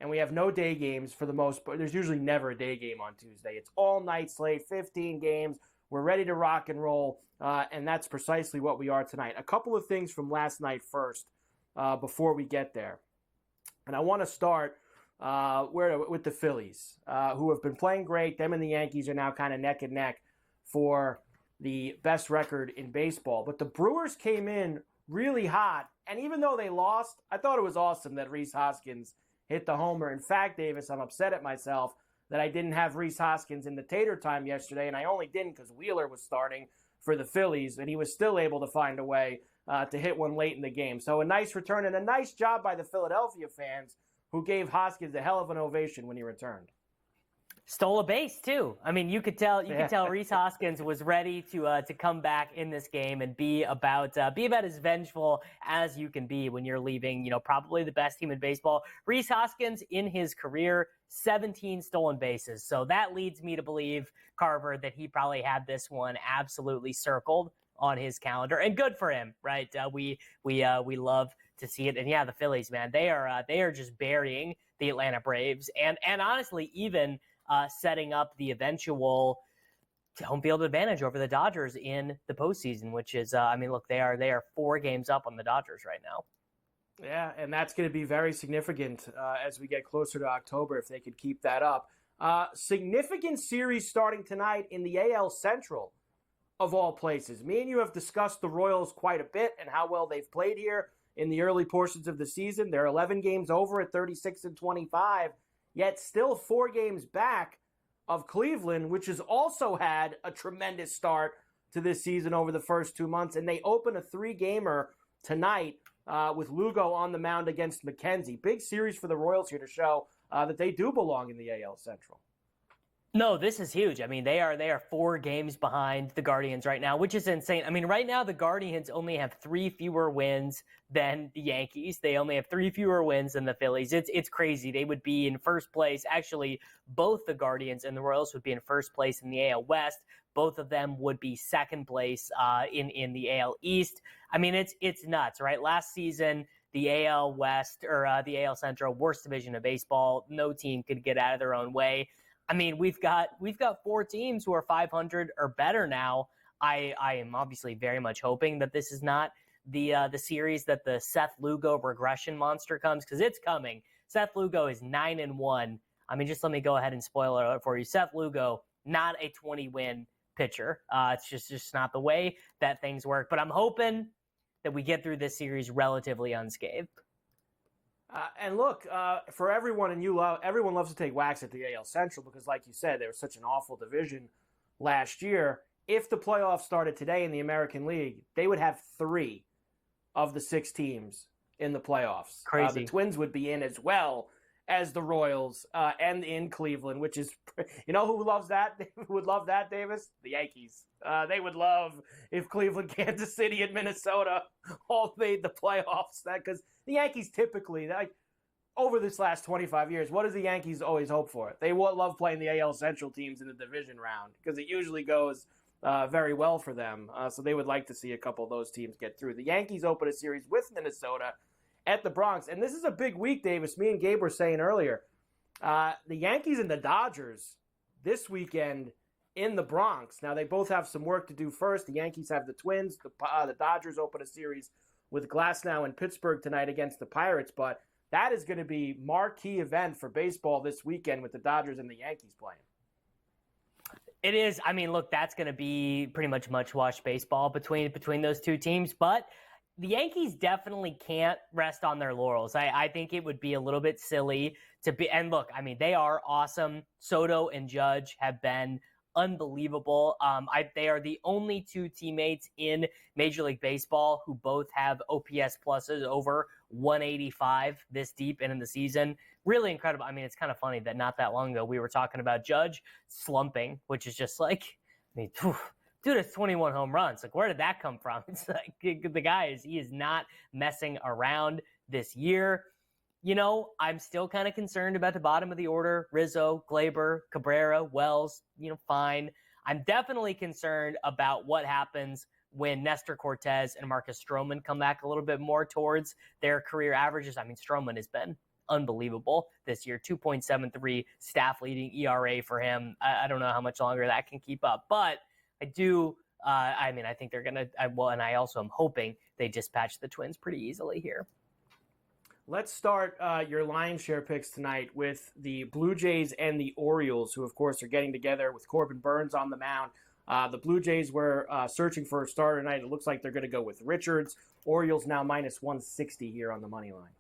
Speaker 9: and we have no day games for the most part. There's usually never a day game on Tuesday. It's all night slate, 15 games. We're ready to rock and roll, and that's precisely what we are tonight. A couple of things from last night first before we get there. And I want to start with the Phillies, who have been playing great. Them and the Yankees are now kind of neck and neck for the best record in baseball. But the Brewers came in really hot, and even though they lost, I thought it was awesome that Rhys Hoskins hit the homer. In fact, Davis, I'm upset at myself that I didn't have Rhys Hoskins in the tater time yesterday, and I only didn't because Wheeler was starting for the Phillies, and he was still able to find a way to hit one late in the game. So a nice return and a nice job by the Philadelphia fans who gave Hoskins a hell of an ovation when he returned.
Speaker 21: Stole a base too. I mean, you could tell Rhys Hoskins was ready to come back in this game and be about as vengeful as you can be when you're leaving, probably the best team in baseball. Rhys Hoskins in his career, 17 stolen bases. So that leads me to believe, Carver, that he probably had this one absolutely circled on his calendar, and good for him, right? We love to see it. And yeah, the Phillies, man, they are just burying the Atlanta Braves, and honestly, even setting up the eventual home field advantage over the Dodgers in the postseason, which is, look, they are 4 games up on the Dodgers right now.
Speaker 9: Yeah, and that's going to be very significant as we get closer to October if they could keep that up. Significant series starting tonight in the AL Central, of all places. Me and you have discussed the Royals quite a bit and how well they've played here in the early portions of the season. They're 11 games over at 36-25, yet still 4 games back of Cleveland, which has also had a tremendous start to this season over the first 2 months. And they open a 3-gamer tonight with Lugo on the mound against McKenzie. Big series for the Royals here to show that they do belong in the AL Central.
Speaker 21: No, this is huge. I mean, they are 4 games behind the Guardians right now, which is insane. I mean, right now the Guardians only have 3 fewer wins than the Yankees. They only have 3 fewer wins than the Phillies. It's crazy. They would be in first place. Actually, both the Guardians and the Royals would be in first place in the AL West. Both of them would be second place in the AL East. I mean, it's nuts, right? Last season, the AL West or the AL Central, worst division of baseball. No team could get out of their own way. I mean, we've got 4 teams who are 500 or better now. I am obviously very much hoping that this is not the series that the Seth Lugo regression monster comes, because it's coming. Seth Lugo is 9-1. I mean, just let me go ahead and spoil it for you. Seth Lugo, not a 20-win pitcher. It's just not the way that things work. But I'm hoping that we get through this series relatively unscathed.
Speaker 9: And look, for everyone, everyone loves to take whacks at the AL Central because, like you said, they were such an awful division last year. If the playoffs started today in the American League, they would have 3 of the 6 teams in the playoffs.
Speaker 21: Crazy.
Speaker 9: The Twins would be in as well as the Royals and in Cleveland, which is, you know who loves that? Who would love that, Davis? The Yankees. They would love if Cleveland, Kansas City, and Minnesota all made the playoffs. Because the Yankees typically, over this last 25 years, what does the Yankees always hope for? They love playing the AL Central teams in the division round because it usually goes very well for them. So they would like to see a couple of those teams get through. The Yankees open a series with Minnesota at the Bronx. And this is a big week, Davis. Me and Gabe were saying earlier, the Yankees and the Dodgers this weekend in the Bronx. Now, they both have some work to do first. The Yankees have the Twins. The Dodgers open a series with Glasnow in Pittsburgh tonight against the Pirates. But that is going to be marquee event for baseball this weekend with the Dodgers and the Yankees playing.
Speaker 21: It is. I mean, look, that's going to be pretty much watch baseball between those 2 teams. But the Yankees definitely can't rest on their laurels. I think it would be a little bit silly to be. And look, I mean, they are awesome. Soto and Judge have been unbelievable. They are the only 2 teammates in Major League Baseball who both have OPS pluses over 185 this deep in the season. Really incredible. I mean, it's kind of funny that not that long ago we were talking about Judge slumping, which is just like, I mean, dude, it's 21 home runs. Like, where did that come from? It's like the guy he is not messing around this year. You know, I'm still kind of concerned about the bottom of the order. Rizzo, Glaber, Cabrera, Wells, fine. I'm definitely concerned about what happens when Nestor Cortez and Marcus Stroman come back a little bit more towards their career averages. I mean, Stroman has been unbelievable this year. 2.73 staff leading ERA for him. I don't know how much longer that can keep up, but I do. I think they're going to, and I also am hoping they dispatch the Twins pretty easily here.
Speaker 9: Let's start your lion's share picks tonight with the Blue Jays and the Orioles, who, of course, are getting together with Corbin Burns on the mound. The Blue Jays were searching for a starter tonight. It looks like they're going to go with Richards. Orioles now minus 160 here on the money line.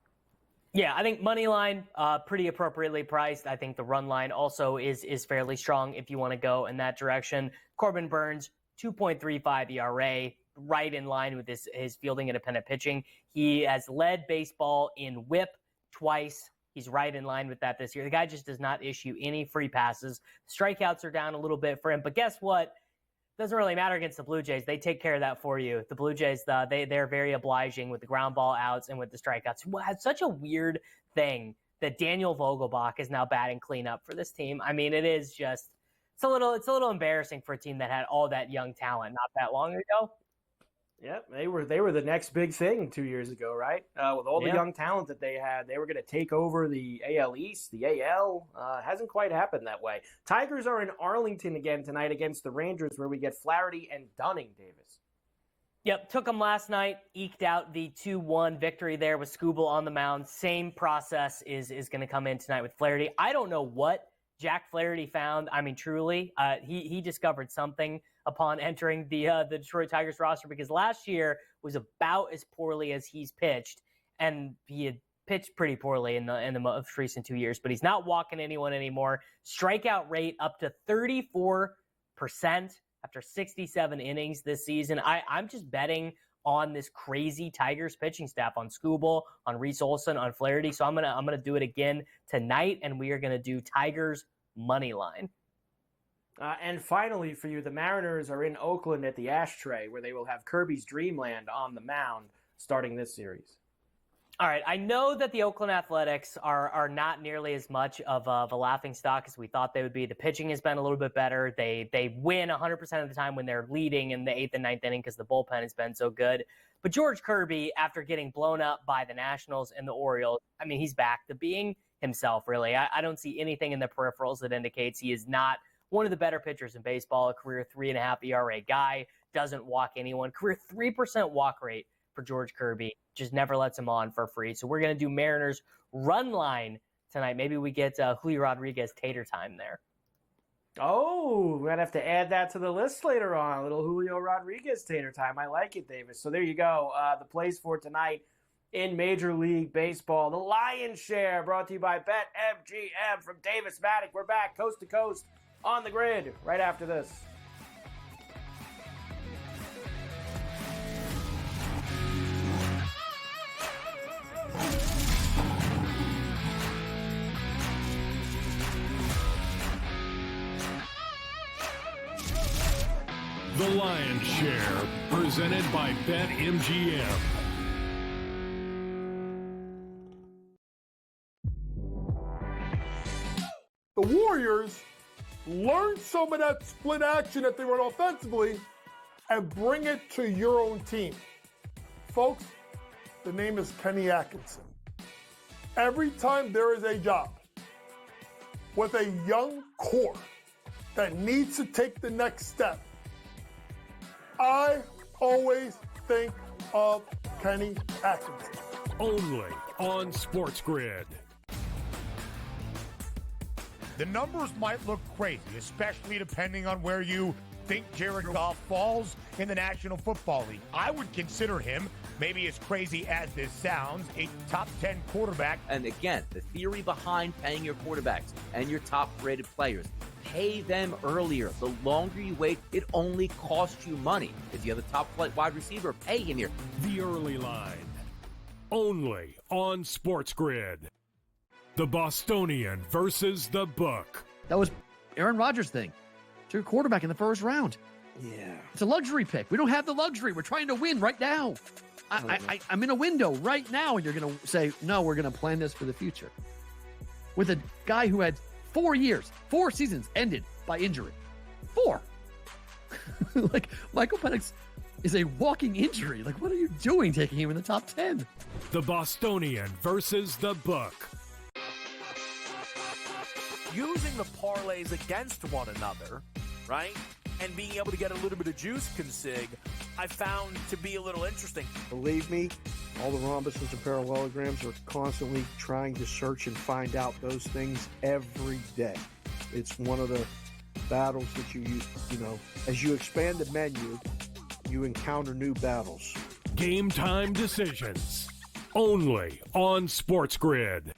Speaker 21: Yeah, I think money line pretty appropriately priced. I think the run line also is fairly strong if you want to go in that direction. Corbin Burns, 2.35 ERA, right in line with his fielding independent pitching. He has led baseball in whip twice. He's right in line with that this year. The guy just does not issue any free passes. Strikeouts are down a little bit for him, but guess what? Doesn't really matter against the Blue Jays. They take care of that for you. The Blue Jays, they're very obliging with the ground ball outs and with the strikeouts. Well, it's such a weird thing that Daniel Vogelbach is now batting cleanup for this team. I mean, it's a little embarrassing for a team that had all that young talent not that long ago.
Speaker 9: Yep, they were the next big thing 2 years ago, right? With all the young talent that they had, they were going to take over the AL East. The AL hasn't quite happened that way. Tigers are in Arlington again tonight against the Rangers, where we get Flaherty and Dunning, Davis.
Speaker 21: Yep, took them last night, eked out the 2-1 victory there with Skubal on the mound. Same process is going to come in tonight with Flaherty. I don't know what Jack Flaherty found. I mean, truly, he discovered something upon entering the Detroit Tigers roster, because last year was about as poorly as he's pitched, and he had pitched pretty poorly in the most recent 2 years, but he's not walking anyone anymore. Strikeout rate up to 34% after 67 innings this season. I'm just betting on this crazy Tigers pitching staff, on Skubal, on Reese Olson, on Flaherty. So I'm gonna do it again tonight, and we are gonna do Tigers money line.
Speaker 9: And finally, for you, the Mariners are in Oakland at the Ashtray, where they will have Kirby's Dreamland on the mound starting this series.
Speaker 21: All right, I know that the Oakland Athletics are not nearly as much of a laughingstock as we thought they would be. The pitching has been a little bit better. They win 100% of the time when they're leading in the 8th and 9th inning because the bullpen has been so good. But George Kirby, after getting blown up by the Nationals and the Orioles, I mean, he's back to being himself, really. I don't see anything in the peripherals that indicates he is not one of the better pitchers in baseball, a career 3.5 ERA guy, doesn't walk anyone, career 3% walk rate for George Kirby, just never lets him on for free. So we're going to do Mariners run line tonight. Maybe we get Julio Rodriguez tater time there.
Speaker 9: Oh, we're going to have to add that to the list later on. A little Julio Rodriguez tater time. I like it, Davis. So there you go. The plays for tonight in Major League Baseball. The Lion's Share brought to you by BetMGM from Davis Maddock. We're back coast to coast on the grid right after this.
Speaker 2: The Lion's Share, presented by BetMGM.
Speaker 1: The Warriors learn some of that split action that they run offensively and bring it to your own team. Folks, the name is Kenny Atkinson. Every time there is a job with a young core that needs to take the next step, I always think of Kenny Atkinson.
Speaker 2: Only on SportsGrid.
Speaker 3: The numbers might look crazy, especially depending on where you think Jared Goff falls in the National Football League. I would consider him, maybe as crazy as this sounds, a top 10 quarterback.
Speaker 4: And again, the theory behind paying your quarterbacks and your top-rated players, pay them earlier. The longer you wait, it only costs you money. If you have a top-flight wide receiver, pay him here.
Speaker 2: The Early Line. Only on SportsGrid. The Bostonian versus the Book.
Speaker 5: That was Aaron Rodgers' thing. To your quarterback in the first round.
Speaker 7: Yeah.
Speaker 5: It's a luxury pick. We don't have the luxury. We're trying to win right now. I'm in a window right now, and you're going to say, no, we're going to plan this for the future. With a guy who had 4 seasons ended by injury. 4. Like, Michael Penix is a walking injury. Like, what are you doing taking him in the top 10?
Speaker 2: The Bostonian versus the Book.
Speaker 6: Using the parlays against one another, right? And being able to get a little bit of juice consig, I found to be a little interesting.
Speaker 7: Believe me, all the rhombuses and parallelograms are constantly trying to search and find out those things every day. It's one of the battles that you know, as you expand the menu, you encounter new battles.
Speaker 2: Game time decisions. Only on SportsGrid.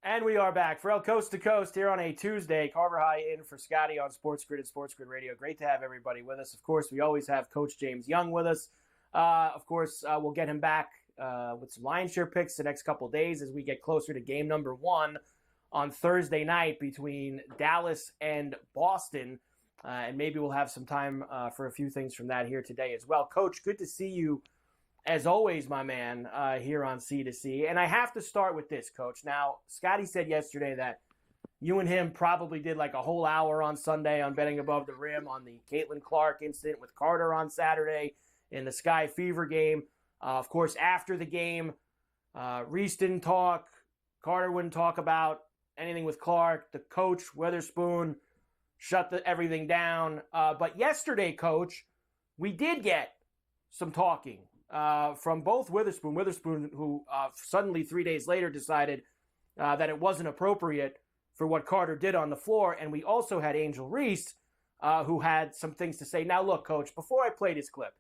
Speaker 9: And we are back. Ferrall coast to coast here on a Tuesday. Carver High in for Scotty on SportsGrid and SportsGrid Radio. Great to have everybody with us. Of course, we always have Coach James Young with us. Of course, we'll get him back with some Lion's Share picks the next couple days as we get closer to game number 1 on Thursday night between Dallas and Boston. And maybe we'll have some time for a few things from that here today as well. Coach, good to see you. As always, my man, here on C2C. And I have to start with this, Coach. Now, Scotty said yesterday that You and him probably did like a whole hour on Sunday on Betting Above the Rim on the Caitlin Clark incident with Carter on Saturday in the Sky Fever game. Of course, after the game, Reese didn't talk. Carter wouldn't talk about anything with Clark. The coach, Witherspoon, shut everything down. But yesterday, Coach, we did get some talking from both Witherspoon, who suddenly 3 days later decided that it wasn't appropriate for what Carter did on the floor. And we also had Angel Reese, who had some things to say. Now, look, Coach, before I play this clip,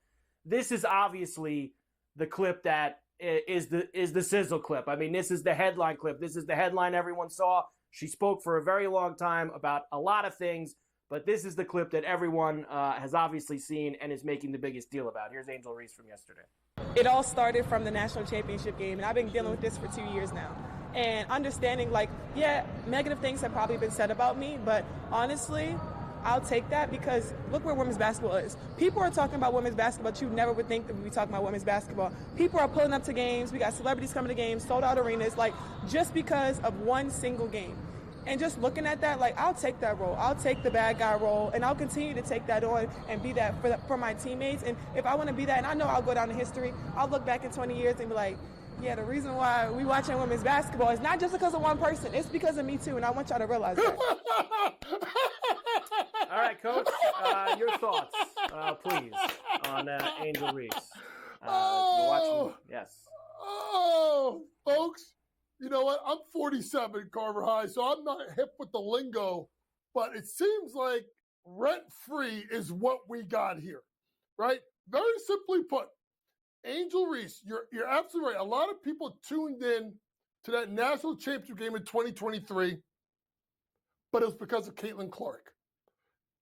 Speaker 9: this is obviously the clip that is the sizzle clip. I mean, this is the headline clip. This is the headline everyone saw. She spoke for a very long time about a lot of things, but this is the clip that everyone has obviously seen and is making the biggest deal about. Here's Angel Reese from yesterday.
Speaker 18: It all started from the national championship game, and I've been dealing with this for 2 years now. And understanding, like, yeah, negative things have probably been said about me, but honestly, I'll take that because look where women's basketball is. People are talking about women's basketball, but you never would think that we'd be talking about women's basketball. People are pulling up to games. We got celebrities coming to games, sold out arenas, like, just because of one single game. And just looking at that, like, I'll take that role. I'll take the bad guy role, and I'll continue to take that on and be that for my teammates. And if I want to be that, and I know I'll go down in history, I'll look back in 20 years and be like, yeah, the reason why we watching women's basketball is not just because of one person. It's because of me, too, and I want y'all to realize that.
Speaker 9: All right, Coach, your thoughts, please, on Angel Reese. Watching, yes.
Speaker 1: Oh, folks, you know what? I'm 47, Carver High, so I'm not hip with the lingo, but it seems like rent-free is what we got here, right? Very simply put, Angel Reese, you're absolutely right. A lot of people tuned in to that national championship game in 2023, but it was because of Caitlin Clark.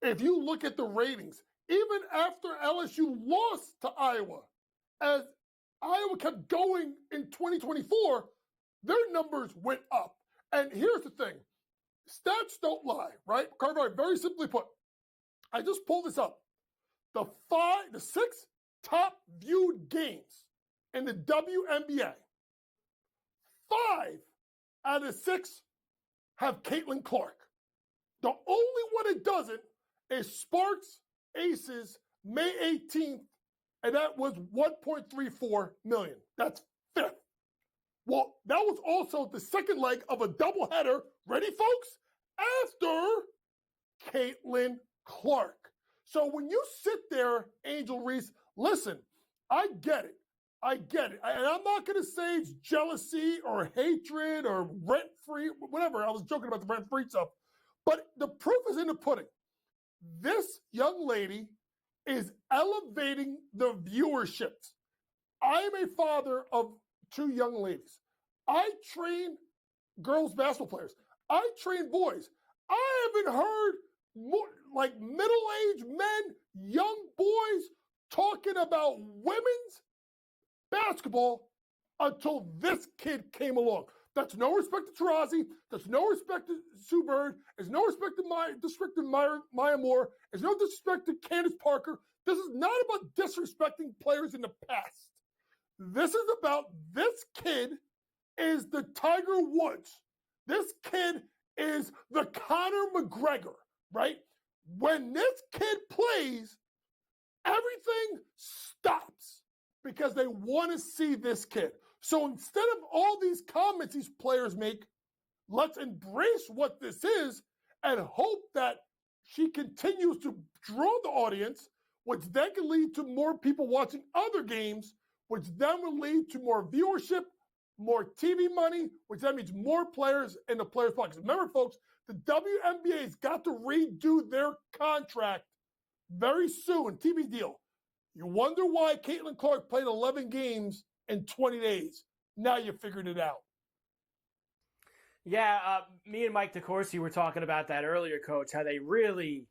Speaker 1: If you look at the ratings, even after LSU lost to Iowa, as Iowa kept going in 2024, their numbers went up. And here's the thing. Stats don't lie, right? Carver, very simply put, I just pulled this up. The 6 top viewed games in the WNBA, 5 out of 6 have Caitlin Clark. The only one it doesn't is Sparks Aces May 18th, and that was 1.34 million. That's 5th. Well, that was also the second leg of a doubleheader, ready, folks, after Caitlin Clark. So when you sit there, Angel Reese, listen, I get it. And I'm not going to say it's jealousy or hatred or rent-free, whatever. I was joking about the rent-free stuff. But the proof is in the pudding. This young lady is elevating the viewerships. I am a father of 2 young ladies. I train girls basketball players. I train boys. I haven't heard more, like middle-aged men, young boys talking about women's basketball until this kid came along. That's no respect to Tarazi. That's no respect to Sue Bird. There's no respect to Maya Moore. There's no disrespect to Candace Parker. This is not about disrespecting players in the past. This is about this kid is the Tiger Woods. This kid is the Conor McGregor, right? When this kid plays, everything stops because they want to see this kid. So instead of all these comments these players make, let's embrace what this is and hope that she continues to draw the audience, which then can lead to more people watching other games, which then will lead to more viewership, more TV money, which then means more players in the players' pockets. Remember, folks, the WNBA's got to redo their contract very soon, TV deal. You wonder why Caitlin Clark played 11 games in 20 days. Now you figured it out.
Speaker 9: Yeah, me and Mike DeCourcy were talking about that earlier, Coach, how they really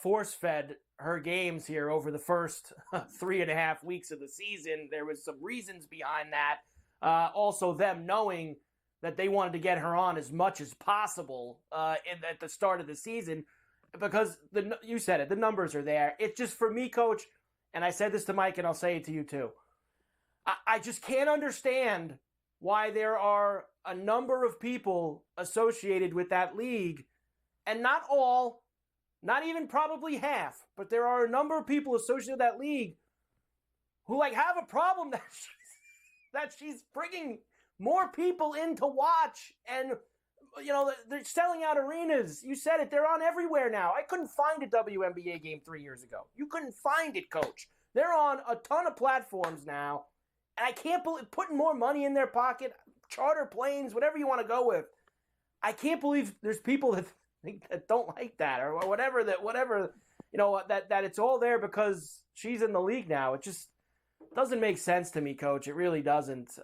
Speaker 9: force-fed her games here over the first 3.5 weeks of the season. There was some reasons behind that. Also, them knowing that they wanted to get her on as much as possible at the start of the season because you said it, the numbers are there. It's just for me, Coach, and I said this to Mike and I'll say it to you too. I just can't understand why there are a number of people associated with that league, and not all, not even probably half, but there are a number of people associated with that league who have a problem that she's bringing more people in to watch, and they're selling out arenas. You said it. They're on everywhere now. I couldn't find a WNBA game 3 years ago. You couldn't find it, Coach. They're on a ton of platforms now, and I can't believe putting more money in their pocket, charter planes, whatever you want to go with. I can't believe there's people that don't like that or whatever that it's all there because she's in the league now. It just doesn't make sense to me, Coach. It really doesn't.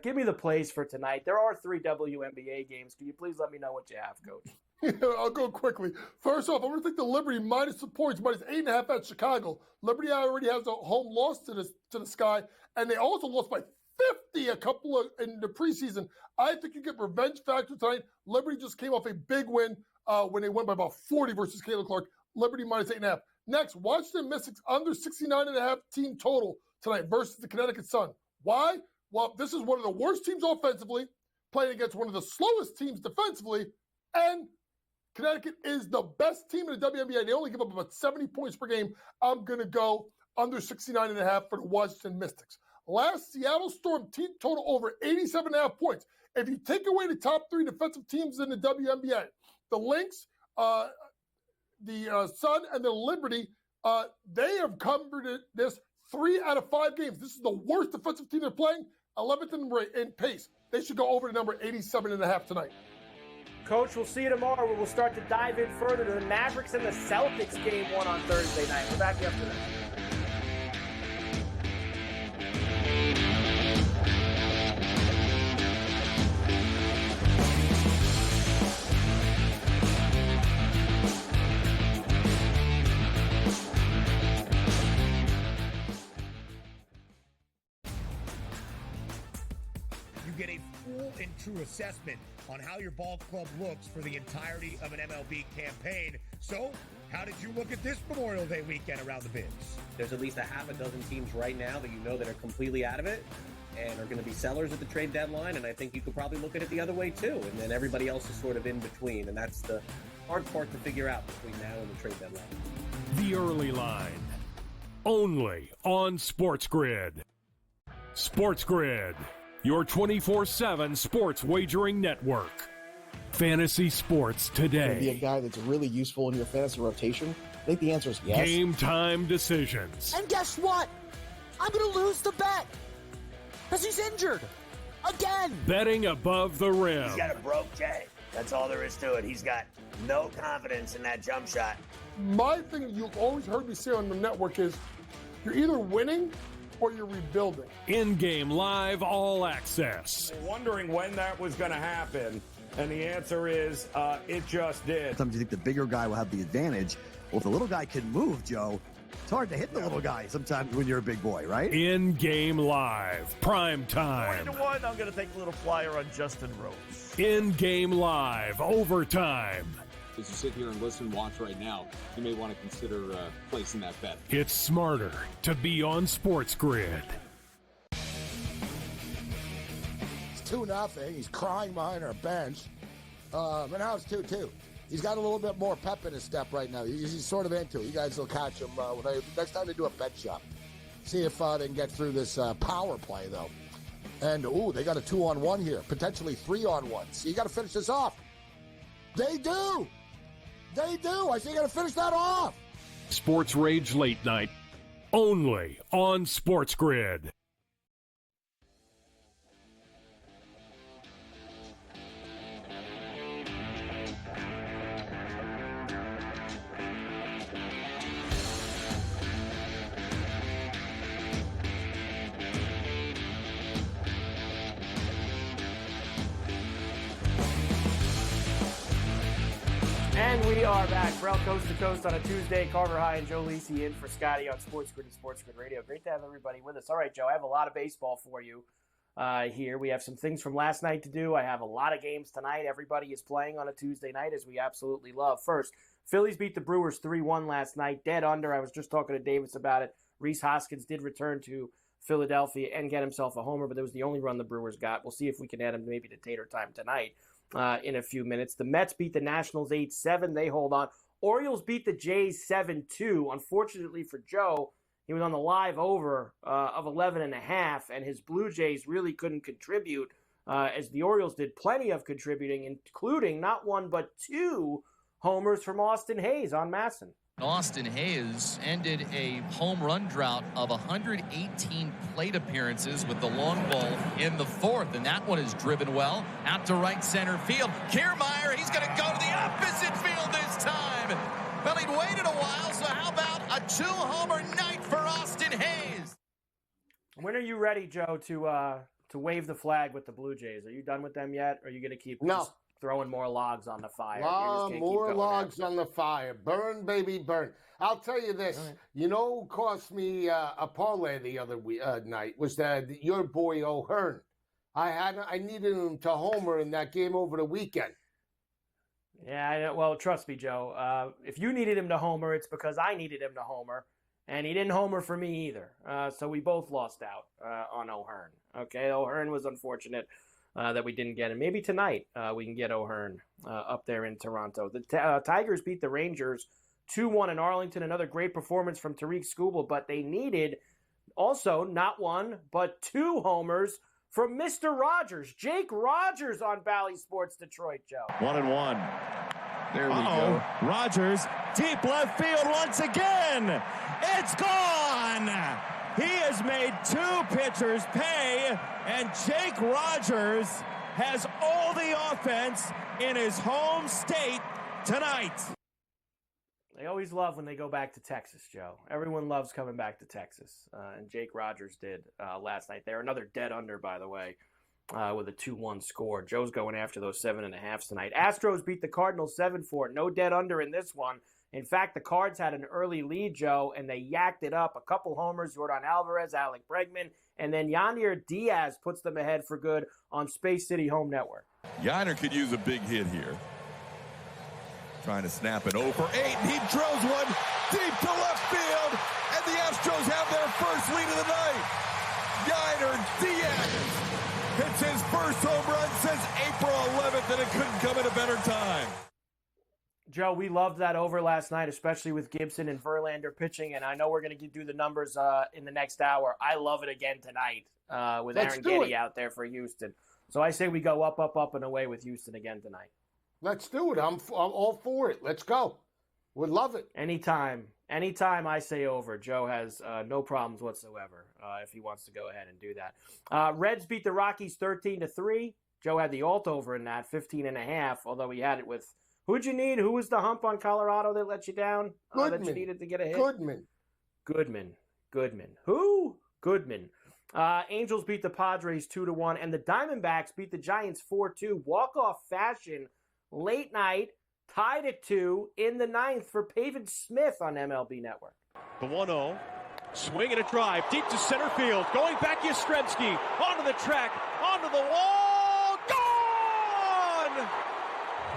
Speaker 9: Give me the plays for tonight. There are 3 WNBA games. Can you please let me know what you have, Coach?
Speaker 1: Yeah, I'll go quickly. First off, I'm going to take the Liberty minus the points, minus 8.5 at Chicago. Liberty already has a home loss to the Sky, and they also lost by 50 in the preseason. I think you get revenge factor tonight. Liberty just came off a big win when they won by about 40 versus Caitlin Clark. Liberty minus 8.5. Next, Washington Mystics under 69.5 team total tonight versus the Connecticut Sun. Why? Well, this is one of the worst teams offensively, playing against one of the slowest teams defensively, and Connecticut is the best team in the WNBA. They only give up about 70 points per game. I'm going to go under 69.5 for the Washington Mystics. Last, Seattle Storm team total over 87.5 points. If you take away the top 3 defensive teams in the WNBA, the Lynx, the Sun, and the Liberty, they have covered this 3 out of 5 games. This is the worst defensive team they're playing, 11th in pace. They should go over the number 87.5 tonight.
Speaker 9: Coach, we'll see you tomorrow where we'll start to dive in further to the Mavericks and the Celtics game 1 on Thursday night. We're back after that.
Speaker 3: You get a full and true assessment on how your ball club looks for the entirety of an MLB campaign. So, how did you look at this Memorial Day weekend around the bids?
Speaker 10: There's at least a half a dozen teams right now that that are completely out of it and are going to be sellers at the trade deadline, and I think you could probably look at it the other way too, and then everybody else is sort of in between, and that's the hard part to figure out between now and the trade deadline.
Speaker 2: The Early Line, only on SportsGrid. SportsGrid, your 24/7 sports wagering network. Fantasy sports today.
Speaker 11: Be a guy that's really useful in your fantasy rotation? I think the answer is yes.
Speaker 2: Game time decisions.
Speaker 12: And guess what? I'm going to lose the bet because he's injured again.
Speaker 2: Betting above the rim.
Speaker 8: He's got a broke J. That's all there is to it. He's got no confidence in that jump shot.
Speaker 1: My thing you've always heard me say on the network is you're either winning or you're rebuilding.
Speaker 2: In-game live all access.
Speaker 13: Wondering when that was going to happen, and the answer is it just did.
Speaker 14: Sometimes you think the bigger guy will have the advantage. Well, if the little guy can move, Joe, it's hard to hit the little guy sometimes when you're a big boy, right?
Speaker 2: In-game live, prime time.
Speaker 15: 20-1, I'm going to take a little flyer on Justin Rose.
Speaker 2: In-game live, overtime.
Speaker 16: As you sit here and listen, watch right now, you may want to consider placing that bet.
Speaker 2: It's smarter to be on SportsGrid.
Speaker 17: It's 2-0. He's crying behind our bench. But now it's 2-2. He's got a little bit more pep in his step right now. He's sort of into it. You guys will catch him next time they do a bet shop. See if they can get through this power play, though. And, they got a 2-on-1 here. Potentially 3-on-1. So you got to finish this off. They do. They do. I say you got to finish that off.
Speaker 2: Sports Rage Late Night, only on SportsGrid.
Speaker 9: And we are back. Ferrall Coast to Coast on a Tuesday. Carver High and Joe Lisi in for Scotty on SportsGrid and SportsGrid Radio. Great to have everybody with us. All right, Joe, I have a lot of baseball for you here. We have some things from last night to do. I have a lot of games tonight. Everybody is playing on a Tuesday night, as we absolutely love. First, Phillies beat the Brewers 3-1 last night. Dead under. I was just talking to Davis about it. Rhys Hoskins did return to Philadelphia and get himself a homer, but that was the only run the Brewers got. We'll see if we can add him maybe to Tater Time tonight in a few minutes. The Mets beat the Nationals 8-7. They hold on. Orioles beat the Jays 7-2. Unfortunately for Joe, he was on the live over of 11.5, and his Blue Jays really couldn't contribute as the Orioles did plenty of contributing, including not one but two homers from Austin Hayes on Masson.
Speaker 19: Austin Hayes ended a home run drought of 118 plate appearances with the long ball in the fourth, and that one is driven well out to right center field. Kiermaier, he's going to go to the opposite field this time. Well, he'd waited a while, so how about a two-homer night for Austin Hayes?
Speaker 9: When are you ready, Joe, to wave the flag with the Blue Jays? Are you done with them yet, or are you going to keep just throwing more logs on the fire?
Speaker 22: More logs on the fire. Burn, baby, burn. I'll tell you this. Right. You know who cost me a parlay the other night was that your boy O'Hearn. I needed him to homer in that game over the weekend.
Speaker 9: Yeah, well, trust me, Joe. If you needed him to homer, it's because I needed him to homer, and he didn't homer for me either. So we both lost out on O'Hearn. Okay, O'Hearn was unfortunate that we didn't get him. Maybe tonight we can get O'Hearn up there in Toronto. The Tigers beat the Rangers 2-1 in Arlington. Another great performance from Tariq Skubal, but they needed also not one but two homers from Mr. Rogers, Jake Rogers on Bally Sports Detroit, Joe.
Speaker 23: 1-1. There we go. Rogers, deep left field once again. It's gone. He has made two pitchers pay, and Jake Rogers has all the offense in his home state tonight.
Speaker 9: They always love when they go back to Texas, Joe. Everyone loves coming back to Texas, and Jake Rogers did last night there. Another dead under, by the way, with a 2-1 score. Joe's going after those 7.5s tonight. Astros beat the Cardinals 7-4. No dead under in this one. In fact, the Cards had an early lead, Joe, and they yacked it up. A couple homers, Jordan Alvarez, Alec Bregman, and then Yandir Diaz puts them ahead for good on Space City Home Network.
Speaker 23: Yandir could use a big hit here. Trying to snap it 0-for-8, and he drills one deep to left field, and the Astros have their first lead of the night. Yandir Diaz hits his first home run since April 11th, and it couldn't come at a better time.
Speaker 9: Joe, we loved that over last night, especially with Gibson and Verlander pitching, and I know we're going to do the numbers in the next hour. I love it again tonight with Aaron Getty out there for Houston. So I say we go up, up, up, and away with Houston again tonight.
Speaker 22: Let's do it. I'm all for it. Let's go. Would love it.
Speaker 9: Anytime I say over, Joe has no problems whatsoever if he wants to go ahead and do that. Reds beat the Rockies 13-3. Joe had the alt over in that, 15.5, although he had it with – who'd you need? Who was the hump on Colorado that let you down? That you needed to get a hit? Goodman. Who? Goodman. Angels beat the Padres 2-1, and the Diamondbacks beat the Giants 4-2. Walk-off fashion. Late night, tied at 2 in the ninth for Pavin Smith on MLB Network.
Speaker 24: The 1-0, swing and a drive, deep to center field, going back Yastrzemski, onto the track, onto the wall, gone!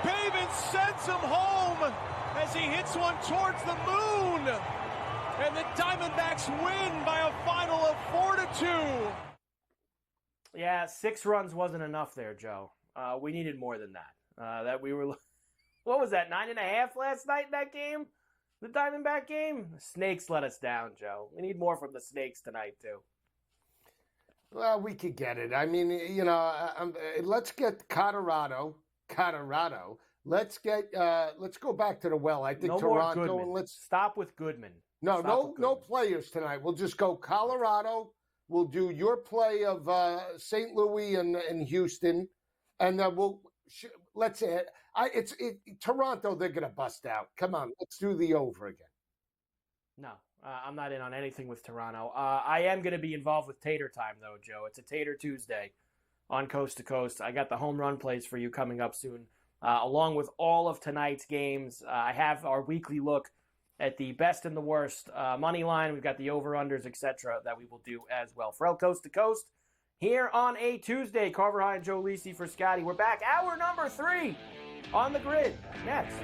Speaker 24: Pavin sends him home as he hits one towards the moon, and the Diamondbacks win by a final of 4-2.
Speaker 9: Yeah, 6 runs wasn't enough there, Joe. We needed more than that. What was that, 9.5 last night in that game? The Diamondback game? The Snakes let us down, Joe. We need more from the Snakes tonight, too.
Speaker 22: Well, we could get it. I mean, let's get Colorado. Let's go back to the well. I think Toronto. And let's
Speaker 9: stop with Goodman.
Speaker 22: No players tonight. We'll just go Colorado. We'll do your play of St. Louis and Houston, and then let's say it's Toronto. They're going to bust out. Come on, let's do the over again.
Speaker 9: No, I'm not in on anything with Toronto. I am going to be involved with Tater Time, though, Joe. It's a Tater Tuesday on Coast to Coast. I got the home run plays for you coming up soon, along with all of tonight's games. I have our weekly look at the best and the worst money line. We've got the over-unders, etc., that we will do as well. Ferrall, Coast to Coast. Here on a Tuesday, Carver High and Joe Lisi for Scotty. We're back, hour number 3 on the grid. Next.